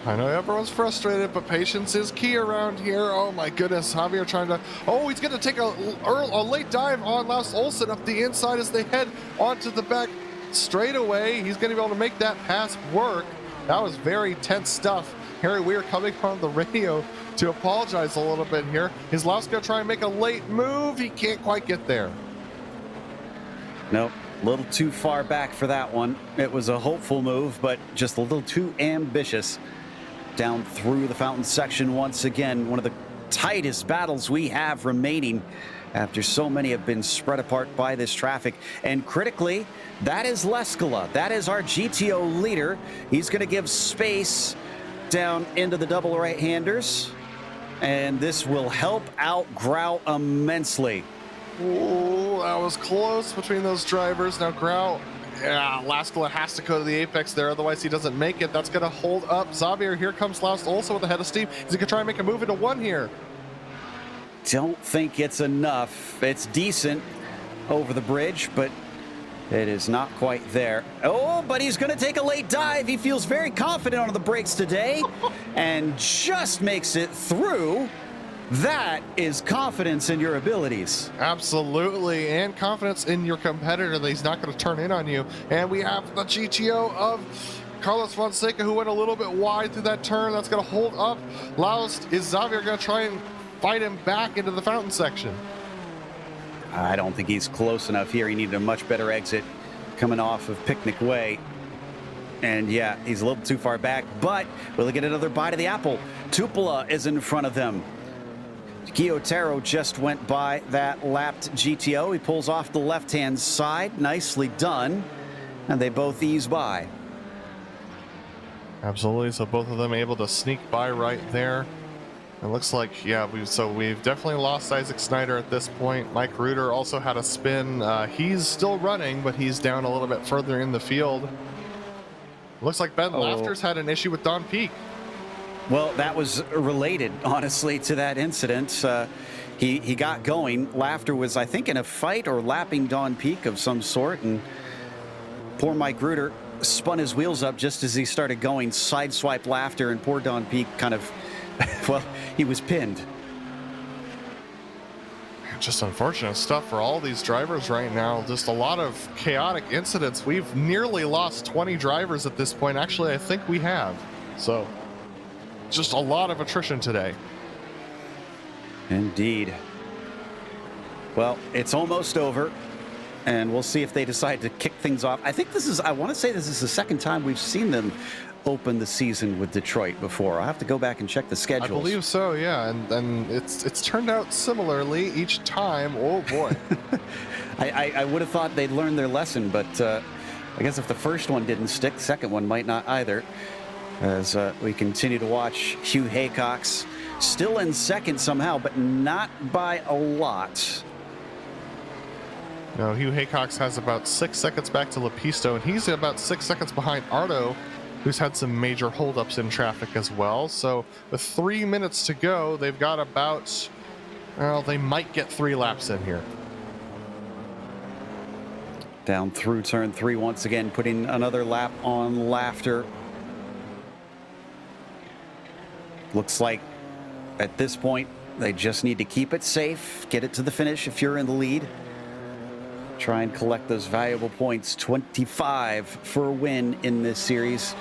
I know everyone's frustrated, but patience is key around here. Oh my goodness, Javier trying to, oh, he's going to take a late dive on Laus Olsen up the inside as they head onto the back straightaway. He's going to be able to make that pass work. That was very tense stuff. Harry Weir coming on the radio to apologize a little bit here. Is Laus going to try and make a late move? He can't quite get there. Nope, a little too far back for that one. It was a hopeful move, but just a little too ambitious. Down through the fountain section once again, one of the tightest battles we have remaining after so many have been spread apart by this traffic. And critically, that is Leskala. That is our GTO leader. He's going to give space down into the double right-handers, and this will help out Grau immensely. Ooh, that was close between those drivers. Now Grau, yeah, Laskala has to go to the apex there, otherwise he doesn't make it. That's going to hold up Xavier. Here comes Laus also with a head of steam. Is he going to try and make a move into 1 here? Don't think it's enough. It's decent over the bridge, but it is not quite there. Oh, but he's going to take a late dive. He feels very confident on the brakes today and just makes it through. That is confidence in your abilities. Absolutely, and confidence in your competitor that he's not going to turn in on you. And we have the GTO of Carlos Fonseca, who went a little bit wide through that turn. That's going to hold up Laus. Is Xavier going to try and fight him back into the fountain section? I don't think he's close enough here. He needed a much better exit coming off of Picnic Way. And yeah, he's a little too far back, but will he get another bite of the apple? Tupola is in front of them. Guillotero just went by that lapped GTO. He pulls off the left-hand side. Nicely done. And they both ease by. Absolutely, so both of them able to sneak by right there. It looks like, yeah, we've definitely lost Isaac Snyder at this point. Mike Reuter also had a spin. He's still running, but he's down a little bit further in the field. Looks like Ben Lafters had an issue with Don Peak. Well, that was related, honestly, to that incident. He got going. Laughter was, I think, in a fight or lapping Don Peak of some sort, and poor Mike Reuter spun his wheels up just as he started going, sideswiped Laughter, and poor Don Peak kind of, well, he was pinned. Just unfortunate stuff for all these drivers right now. Just a lot of chaotic incidents. We've nearly lost 20 drivers at this point. Actually, I think we have. So, just a lot of attrition today. Indeed. Well, it's almost over, and we'll see if they decide to kick things off. I think I want to say this is the second time we've seen them open the season with Detroit before. I'll have to go back and check the schedules. I believe so, yeah, and it's turned out similarly each time. Oh boy. I would have thought they'd learned their lesson, but I guess if the first one didn't stick, the second one might not either. As we continue to watch Hugh Haycox still in second somehow, but not by a lot. No, Hugh Haycox has about 6 seconds back to Lepisto, and he's about 6 seconds behind Ardo, who's had some major holdups in traffic as well. So with 3 minutes to go, they've got about, well, they might get 3 laps in here. Down through turn 3 once again, putting another lap on Laughter. Looks like at this point, they just need to keep it safe, get it to the finish if you're in the lead. Try and collect those valuable points. 25 for a win in this series.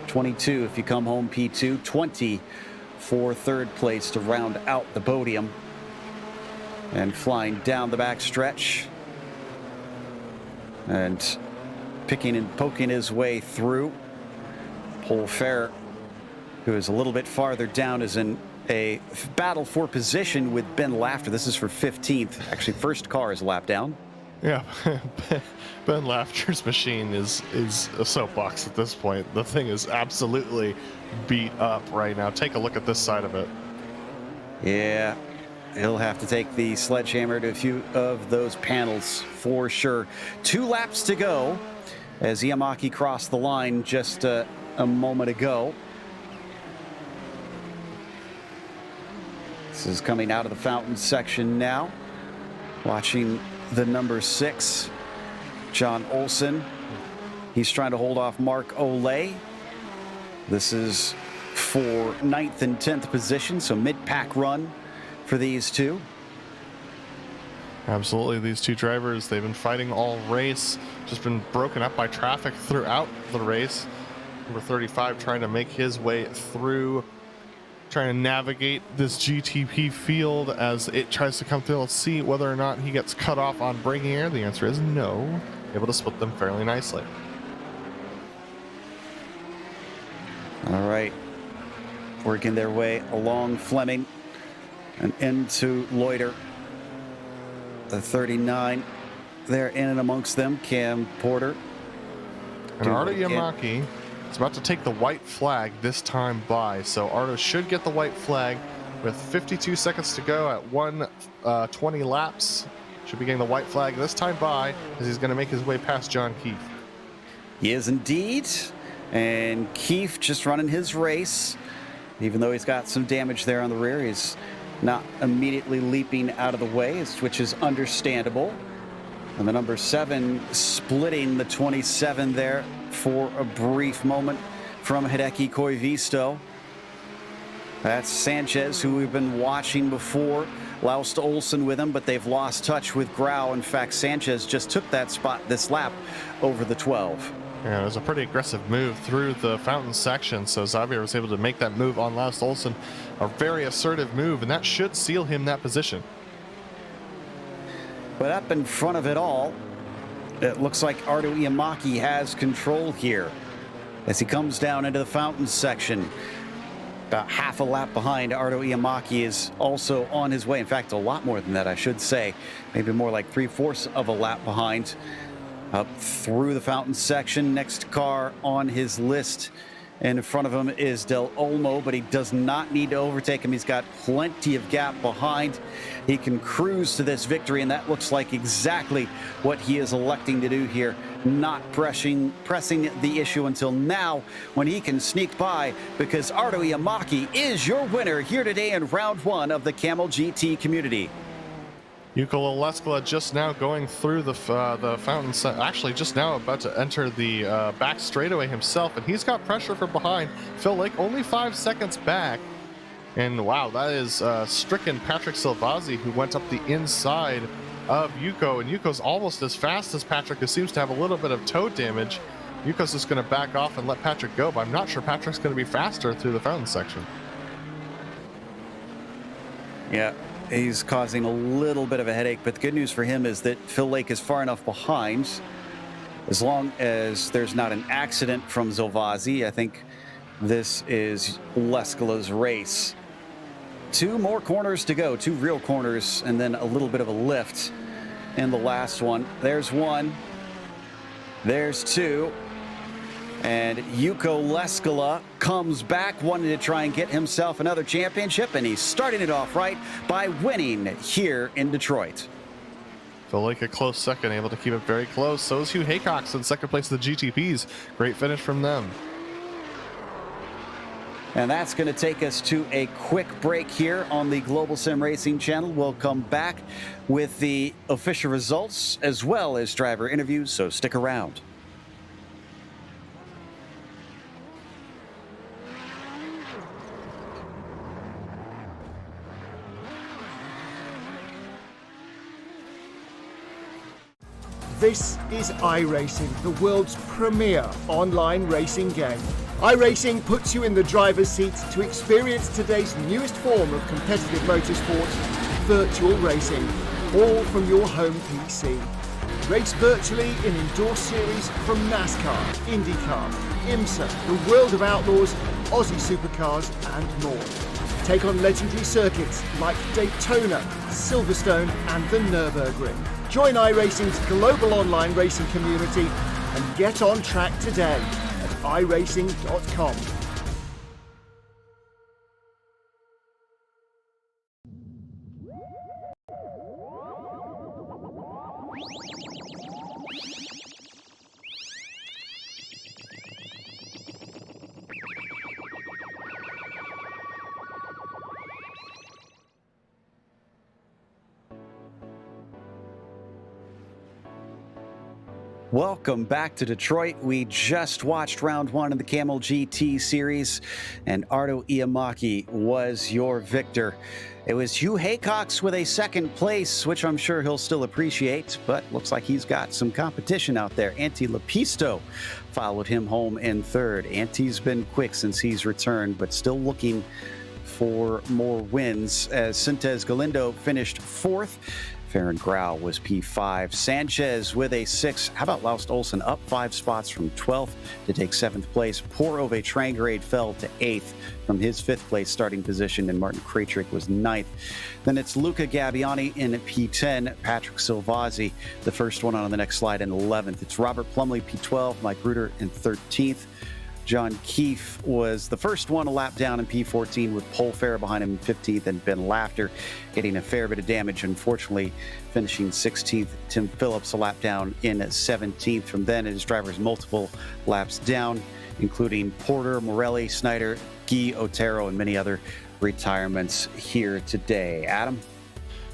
22 if you come home P2. 20 for third place to round out the podium. And flying down the back stretch. And picking and poking his way through. Paul Fair, who is a little bit farther down, is in a battle for position with Ben Laughter. This is for 15th. Actually, first car is a lap down. Yeah, Ben Laughter's machine is a soapbox at this point. The thing is absolutely beat up right now. Take a look at this side of it. Yeah, he'll have to take the sledgehammer to a few of those panels for sure. 2 laps to go as Yamaki crossed the line just a moment ago. This is coming out of the fountain section now. Watching the number 6, John Olsen. He's trying to hold off Mark Olay. This is for 9th and 10th position, so mid-pack run for these two. Absolutely, these two drivers, they've been fighting all race, just been broken up by traffic throughout the race. Number 35 trying to make his way through, trying to navigate this GTP field as it tries to come through. Let's see whether or not he gets cut off on braking air. The answer is no. Able to split them fairly nicely. All right, working their way along Fleming and into Loiter. The 39, they're in and amongst them. Cam Porter. And Ardo Yamaki is about to take the white flag this time by. So Ardo should get the white flag with 52 seconds to go at 1:20 laps. Should be getting the white flag this time by as he's going to make his way past John Keefe. He is indeed. And Keefe just running his race. Even though he's got some damage there on the rear, he's not immediately leaping out of the way, which is understandable. And the number 7 splitting the 27 there for a brief moment from Hideki Koivisto. That's Sanchez, who we've been watching before. Loust Olsen with him, but they've lost touch with Grau. In fact, Sanchez just took that spot this lap over the 12. Yeah, it was a pretty aggressive move through the fountain section, so Xavier was able to make that move on Loust Olsen. A very assertive move, and that should seal him that position. But up in front of it all, it looks like Ardo Yamaki has control here as he comes down into the fountain section. About half a lap behind, Ardo Yamaki is also on his way. In fact, a lot more than that, I should say. Maybe more like 3/4 of a lap behind. Up through the fountain section, next car on his list in front of him is Del Olmo, but he does not need to overtake him. He's got plenty of gap behind. He can cruise to this victory, and that looks like exactly what he is electing to do here, not pressing the issue until now when he can sneak by, because Ardo Yamaki is your winner here today in round 1 of the Kamel GT Community. Yuko Leskala just now going through the fountain, actually just now about to enter the back straightaway himself, and he's got pressure from behind. Phil Lake only 5 seconds back, and wow, that is stricken Patrick Silvazzi, who went up the inside of Yuko, and Yuko's almost as fast as Patrick, who seems to have a little bit of toe damage. Yuko's just going to back off and let Patrick go, but I'm not sure Patrick's going to be faster through the fountain section. Yeah. He's causing a little bit of a headache, but the good news for him is that Phil Lake is far enough behind. As long as there's not an accident from Zilvazzi, I think this is Leskala's race. 2 more corners to go, 2 real corners, and then a little bit of a lift in the last one. There's 1. There's 2. And Yuko Leskala comes back, wanting to try and get himself another championship, and he's starting it off right by winning here in Detroit. Phil Lake a close second, able to keep it very close. So is Hugh Haycox in second place of the GTPs. Great finish from them. And that's going to take us to a quick break here on the Global Sim Racing channel. We'll come back with the official results as well as driver interviews, so stick around. This is iRacing, the world's premier online racing game. iRacing puts you in the driver's seat to experience today's newest form of competitive motorsport, virtual racing, all from your home PC. Race virtually in indoor series from NASCAR, IndyCar, IMSA, the World of Outlaws, Aussie Supercars and more. Take on legendary circuits like Daytona, Silverstone and the Nürburgring. Join iRacing's global online racing community and get on track today at iRacing.com. Welcome back to Detroit. We just watched round one of the Kamel GT series, and Ardo Iamaki was your victor. It was Hugh Haycox with a second place, which I'm sure he'll still appreciate, but looks like he's got some competition out there. Antti Lepisto followed him home in third. Anti's been quick since he's returned, but still looking for more wins, as Sintez Galindo finished fourth. Farron Grau was P5. Sanchez with a 6. How about Laust Olsen up 5 spots from 12th to take 7th place. Poor Ove Trangrade fell to 8th from his 5th place starting position, and Martin Krajcik was 9th. Then it's Luca Gabbiani in P10. Patrick Silvazzi, the first one on the next slide, in 11th. It's Robert Plumley, P12. Mike Reuter in 13th. John Keefe was the first one a lap down in P14, with Pole Fair behind him in 15th, and Ben Laughter getting a fair bit of damage, unfortunately finishing 16th. Tim Phillips a lap down in 17th. From then, his drivers multiple laps down, including Porter, Morelli, Snyder, Guy Otero, and many other retirements here today. Adam?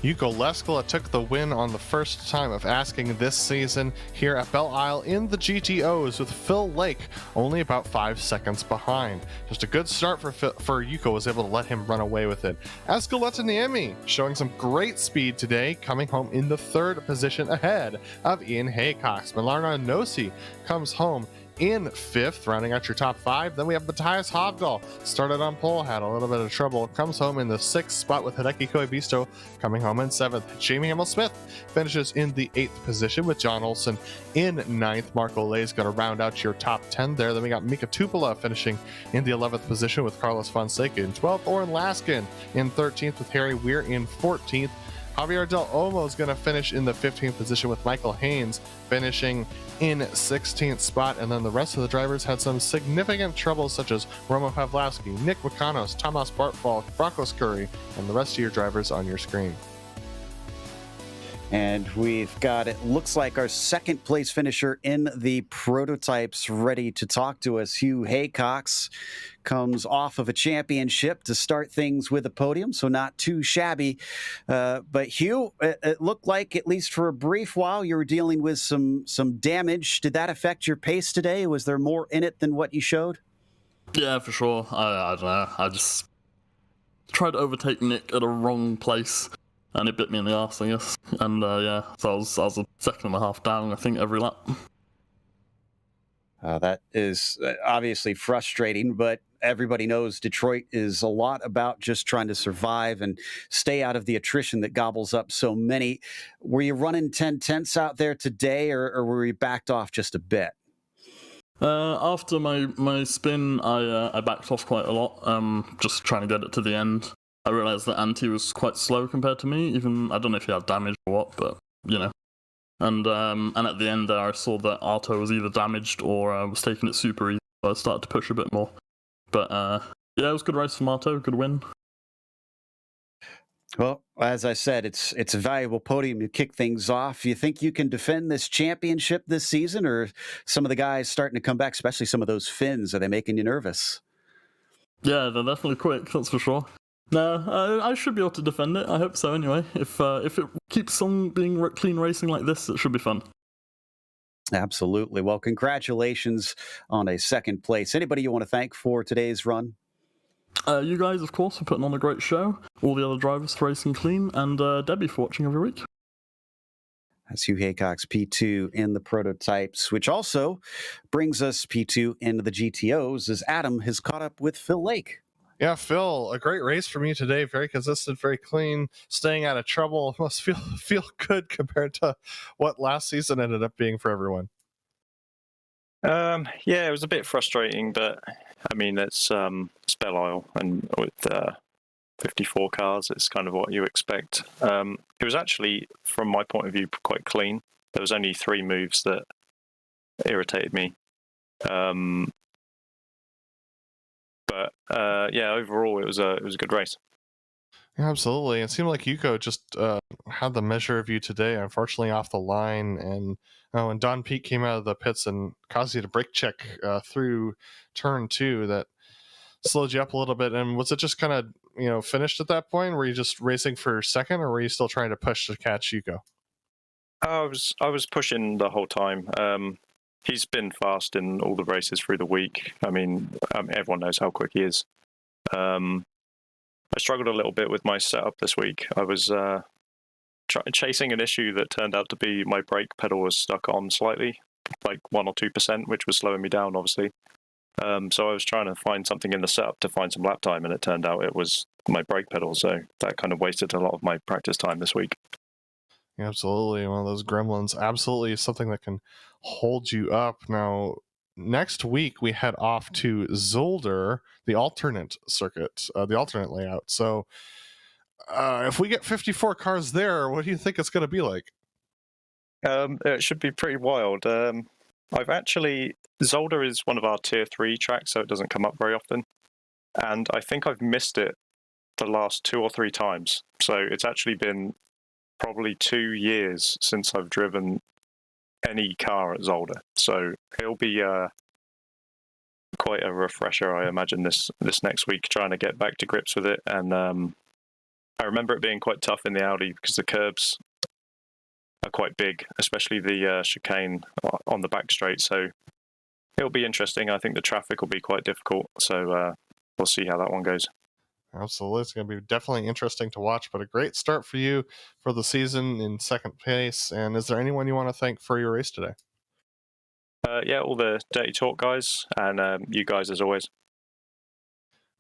Yuko Leskala took the win on the first time of asking this season here at Belle Isle in the GTOs, with Phil Lake only about 5 seconds behind. Just a good start for Yuko, was able to let him run away with it. Escaleta Niemi showing some great speed today, coming home in the 3rd position ahead of Ian Haycox. Milana Nosi comes home in 5th, rounding out your top 5. Then we have Matthias Hobdoll, started on pole, had a little bit of trouble, comes home in the 6th spot, with Hideki Koibisto coming home in 7th. Jamie Hamill-Smith finishes in the 8th position, with John Olsen in 9th. Marco Lay is going to round out your top 10 there. Then we got Mika Tupola finishing in the 11th position, with Carlos Fonseca in 12th. Oren Laskin in 13th, with Harry Weir in 14th. Javier Del Olmo is going to finish in the 15th position, with Michael Haynes finishing in 16th spot. And then the rest of the drivers had some significant troubles, such as Roman Pavlovsky, Nick Wakanos, Tomas Bartfall, Broncos Curry, and the rest of your drivers on your screen. And we've got, it looks like, our second place finisher in the prototypes ready to talk to us. Hugh Haycox comes off of a championship to start things with a podium, so not too shabby. But Hugh, it looked like, at least for a brief while, you were dealing with some damage. Did that affect your pace today? Was there more in it than what you showed? Yeah, for sure. I don't know. I just tried to overtake Nick at a wrong place, and it bit me in the arse, I guess. And yeah, so I was a second and a half down, I think, every lap. That is obviously frustrating, but everybody knows Detroit is a lot about just trying to survive and stay out of the attrition that gobbles up so many. Were you running 10/10ths out there today, or were you backed off just a bit? After my spin, I backed off quite a lot, just trying to get it to the end. I realised that Antti was quite slow compared to me, even, I don't know if he had damage or what, but, you know. And at the end there, I saw that Arto was either damaged or was taking it super easy, so I started to push a bit more. But yeah, it was a good race from Arto, good win. Well, as I said, it's a valuable podium to kick things off. You think you can defend this championship this season, or some of the guys starting to come back, especially some of those Finns, are they making you nervous? Yeah, they're definitely quick, that's for sure. No, I should be able to defend it. I hope so anyway. If it keeps on being clean racing like this, it should be fun. Absolutely. Well, congratulations on a second place. Anybody you want to thank for today's run? You guys, of course, for putting on a great show. All the other drivers for racing clean, and Debbie for watching every week. That's Hugh Haycox, P2 in the prototypes, which also brings us P2 into the GTOs, as Adam has caught up with Phil Lake. Yeah, Phil, a great race for me today. Very consistent, very clean, staying out of trouble. Must feel good compared to what last season ended up being for everyone. Yeah, it was a bit frustrating, but I mean, it's Belle Isle, and with 54 cars, it's kind of what you expect. It was actually, from my point of view, quite clean. There was only 3 moves that irritated me. But yeah, overall, it was a good race. Yeah, absolutely. It seemed like Yuko just had the measure of you today, unfortunately off the line. And when Don Peake came out of the pits and caused you to brake check through turn 2, that slowed you up a little bit. And was it just kind of, finished at that point? Were you just racing for second, or were you still trying to push to catch Yuko? I was pushing the whole time. He's been fast in all the races through the week. I mean, everyone knows how quick he is. I struggled a little bit with my setup this week. I was chasing an issue that turned out to be my brake pedal was stuck on slightly, like 1 or 2%, which was slowing me down, obviously. So I was trying to find something in the setup to find some lap time, and it turned out it was my brake pedal. So that kind of wasted a lot of my practice time this week. Yeah, absolutely. One of those gremlins, absolutely something that can hold you up. Now, next week we head off to Zolder, the alternate circuit, the alternate layout. So if we get 54 cars there, what do you think it's going to be like? It should be pretty wild. Zolder is one of our tier 3 tracks, so it doesn't come up very often. And I think I've missed it the last 2 or 3 times. So it's actually been probably 2 years since I've driven any car at Zolder. So it'll be quite a refresher, I imagine, this next week, trying to get back to grips with it. And I remember it being quite tough in the Audi because the curbs are quite big, especially the chicane on the back straight. So it'll be interesting. I think the traffic will be quite difficult. So we'll see how that one goes. Absolutely. It's going to be definitely interesting to watch, but a great start for you for the season in second place. And is there anyone you want to thank for your race today? Yeah, all the Dirty Talk guys, and you guys as always.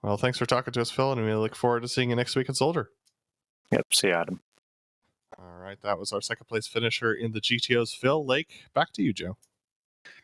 Well, thanks for talking to us, Phil, and we look forward to seeing you next week at Zolder. Yep, see you, Adam. All right, that was our second place finisher in the GTOs. Phil, Lake, back to you, Joe.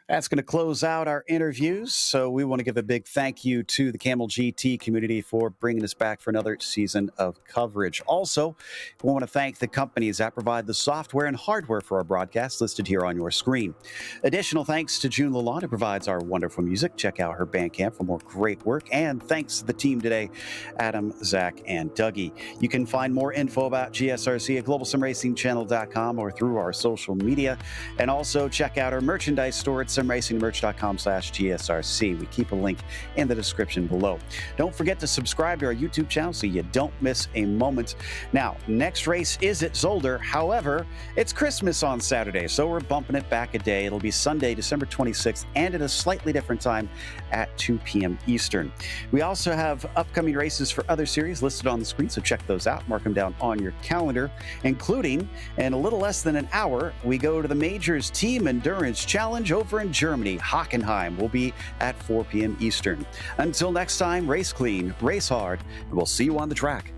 That's going to close out our interviews. So we want to give a big thank you to the Kamel GT community for bringing us back for another season of coverage. Also, we want to thank the companies that provide the software and hardware for our broadcast listed here on your screen. Additional thanks to June Lalonde, who provides our wonderful music. Check out her Bandcamp for more great work. And thanks to the team today, Adam, Zach, and Dougie. You can find more info about GSRC at globalsimracingchannel.com or through our social media. And also check out our merchandise store at simracingmerch.com/GSRC. We keep a link in the description below. Don't forget to subscribe to our YouTube channel so you don't miss a moment. Now, next race is at Zolder. However, it's Christmas on Saturday, so we're bumping it back a day. It'll be Sunday, December 26th, and at a slightly different time at 2 p.m. Eastern. We also have upcoming races for other series listed on the screen, so check those out. Mark them down on your calendar, including, in a little less than an hour, we go to the Majors Team Endurance Challenge over in Germany. Hockenheim will be at 4 p.m. Eastern. Until next time, race clean, race hard, and we'll see you on the track.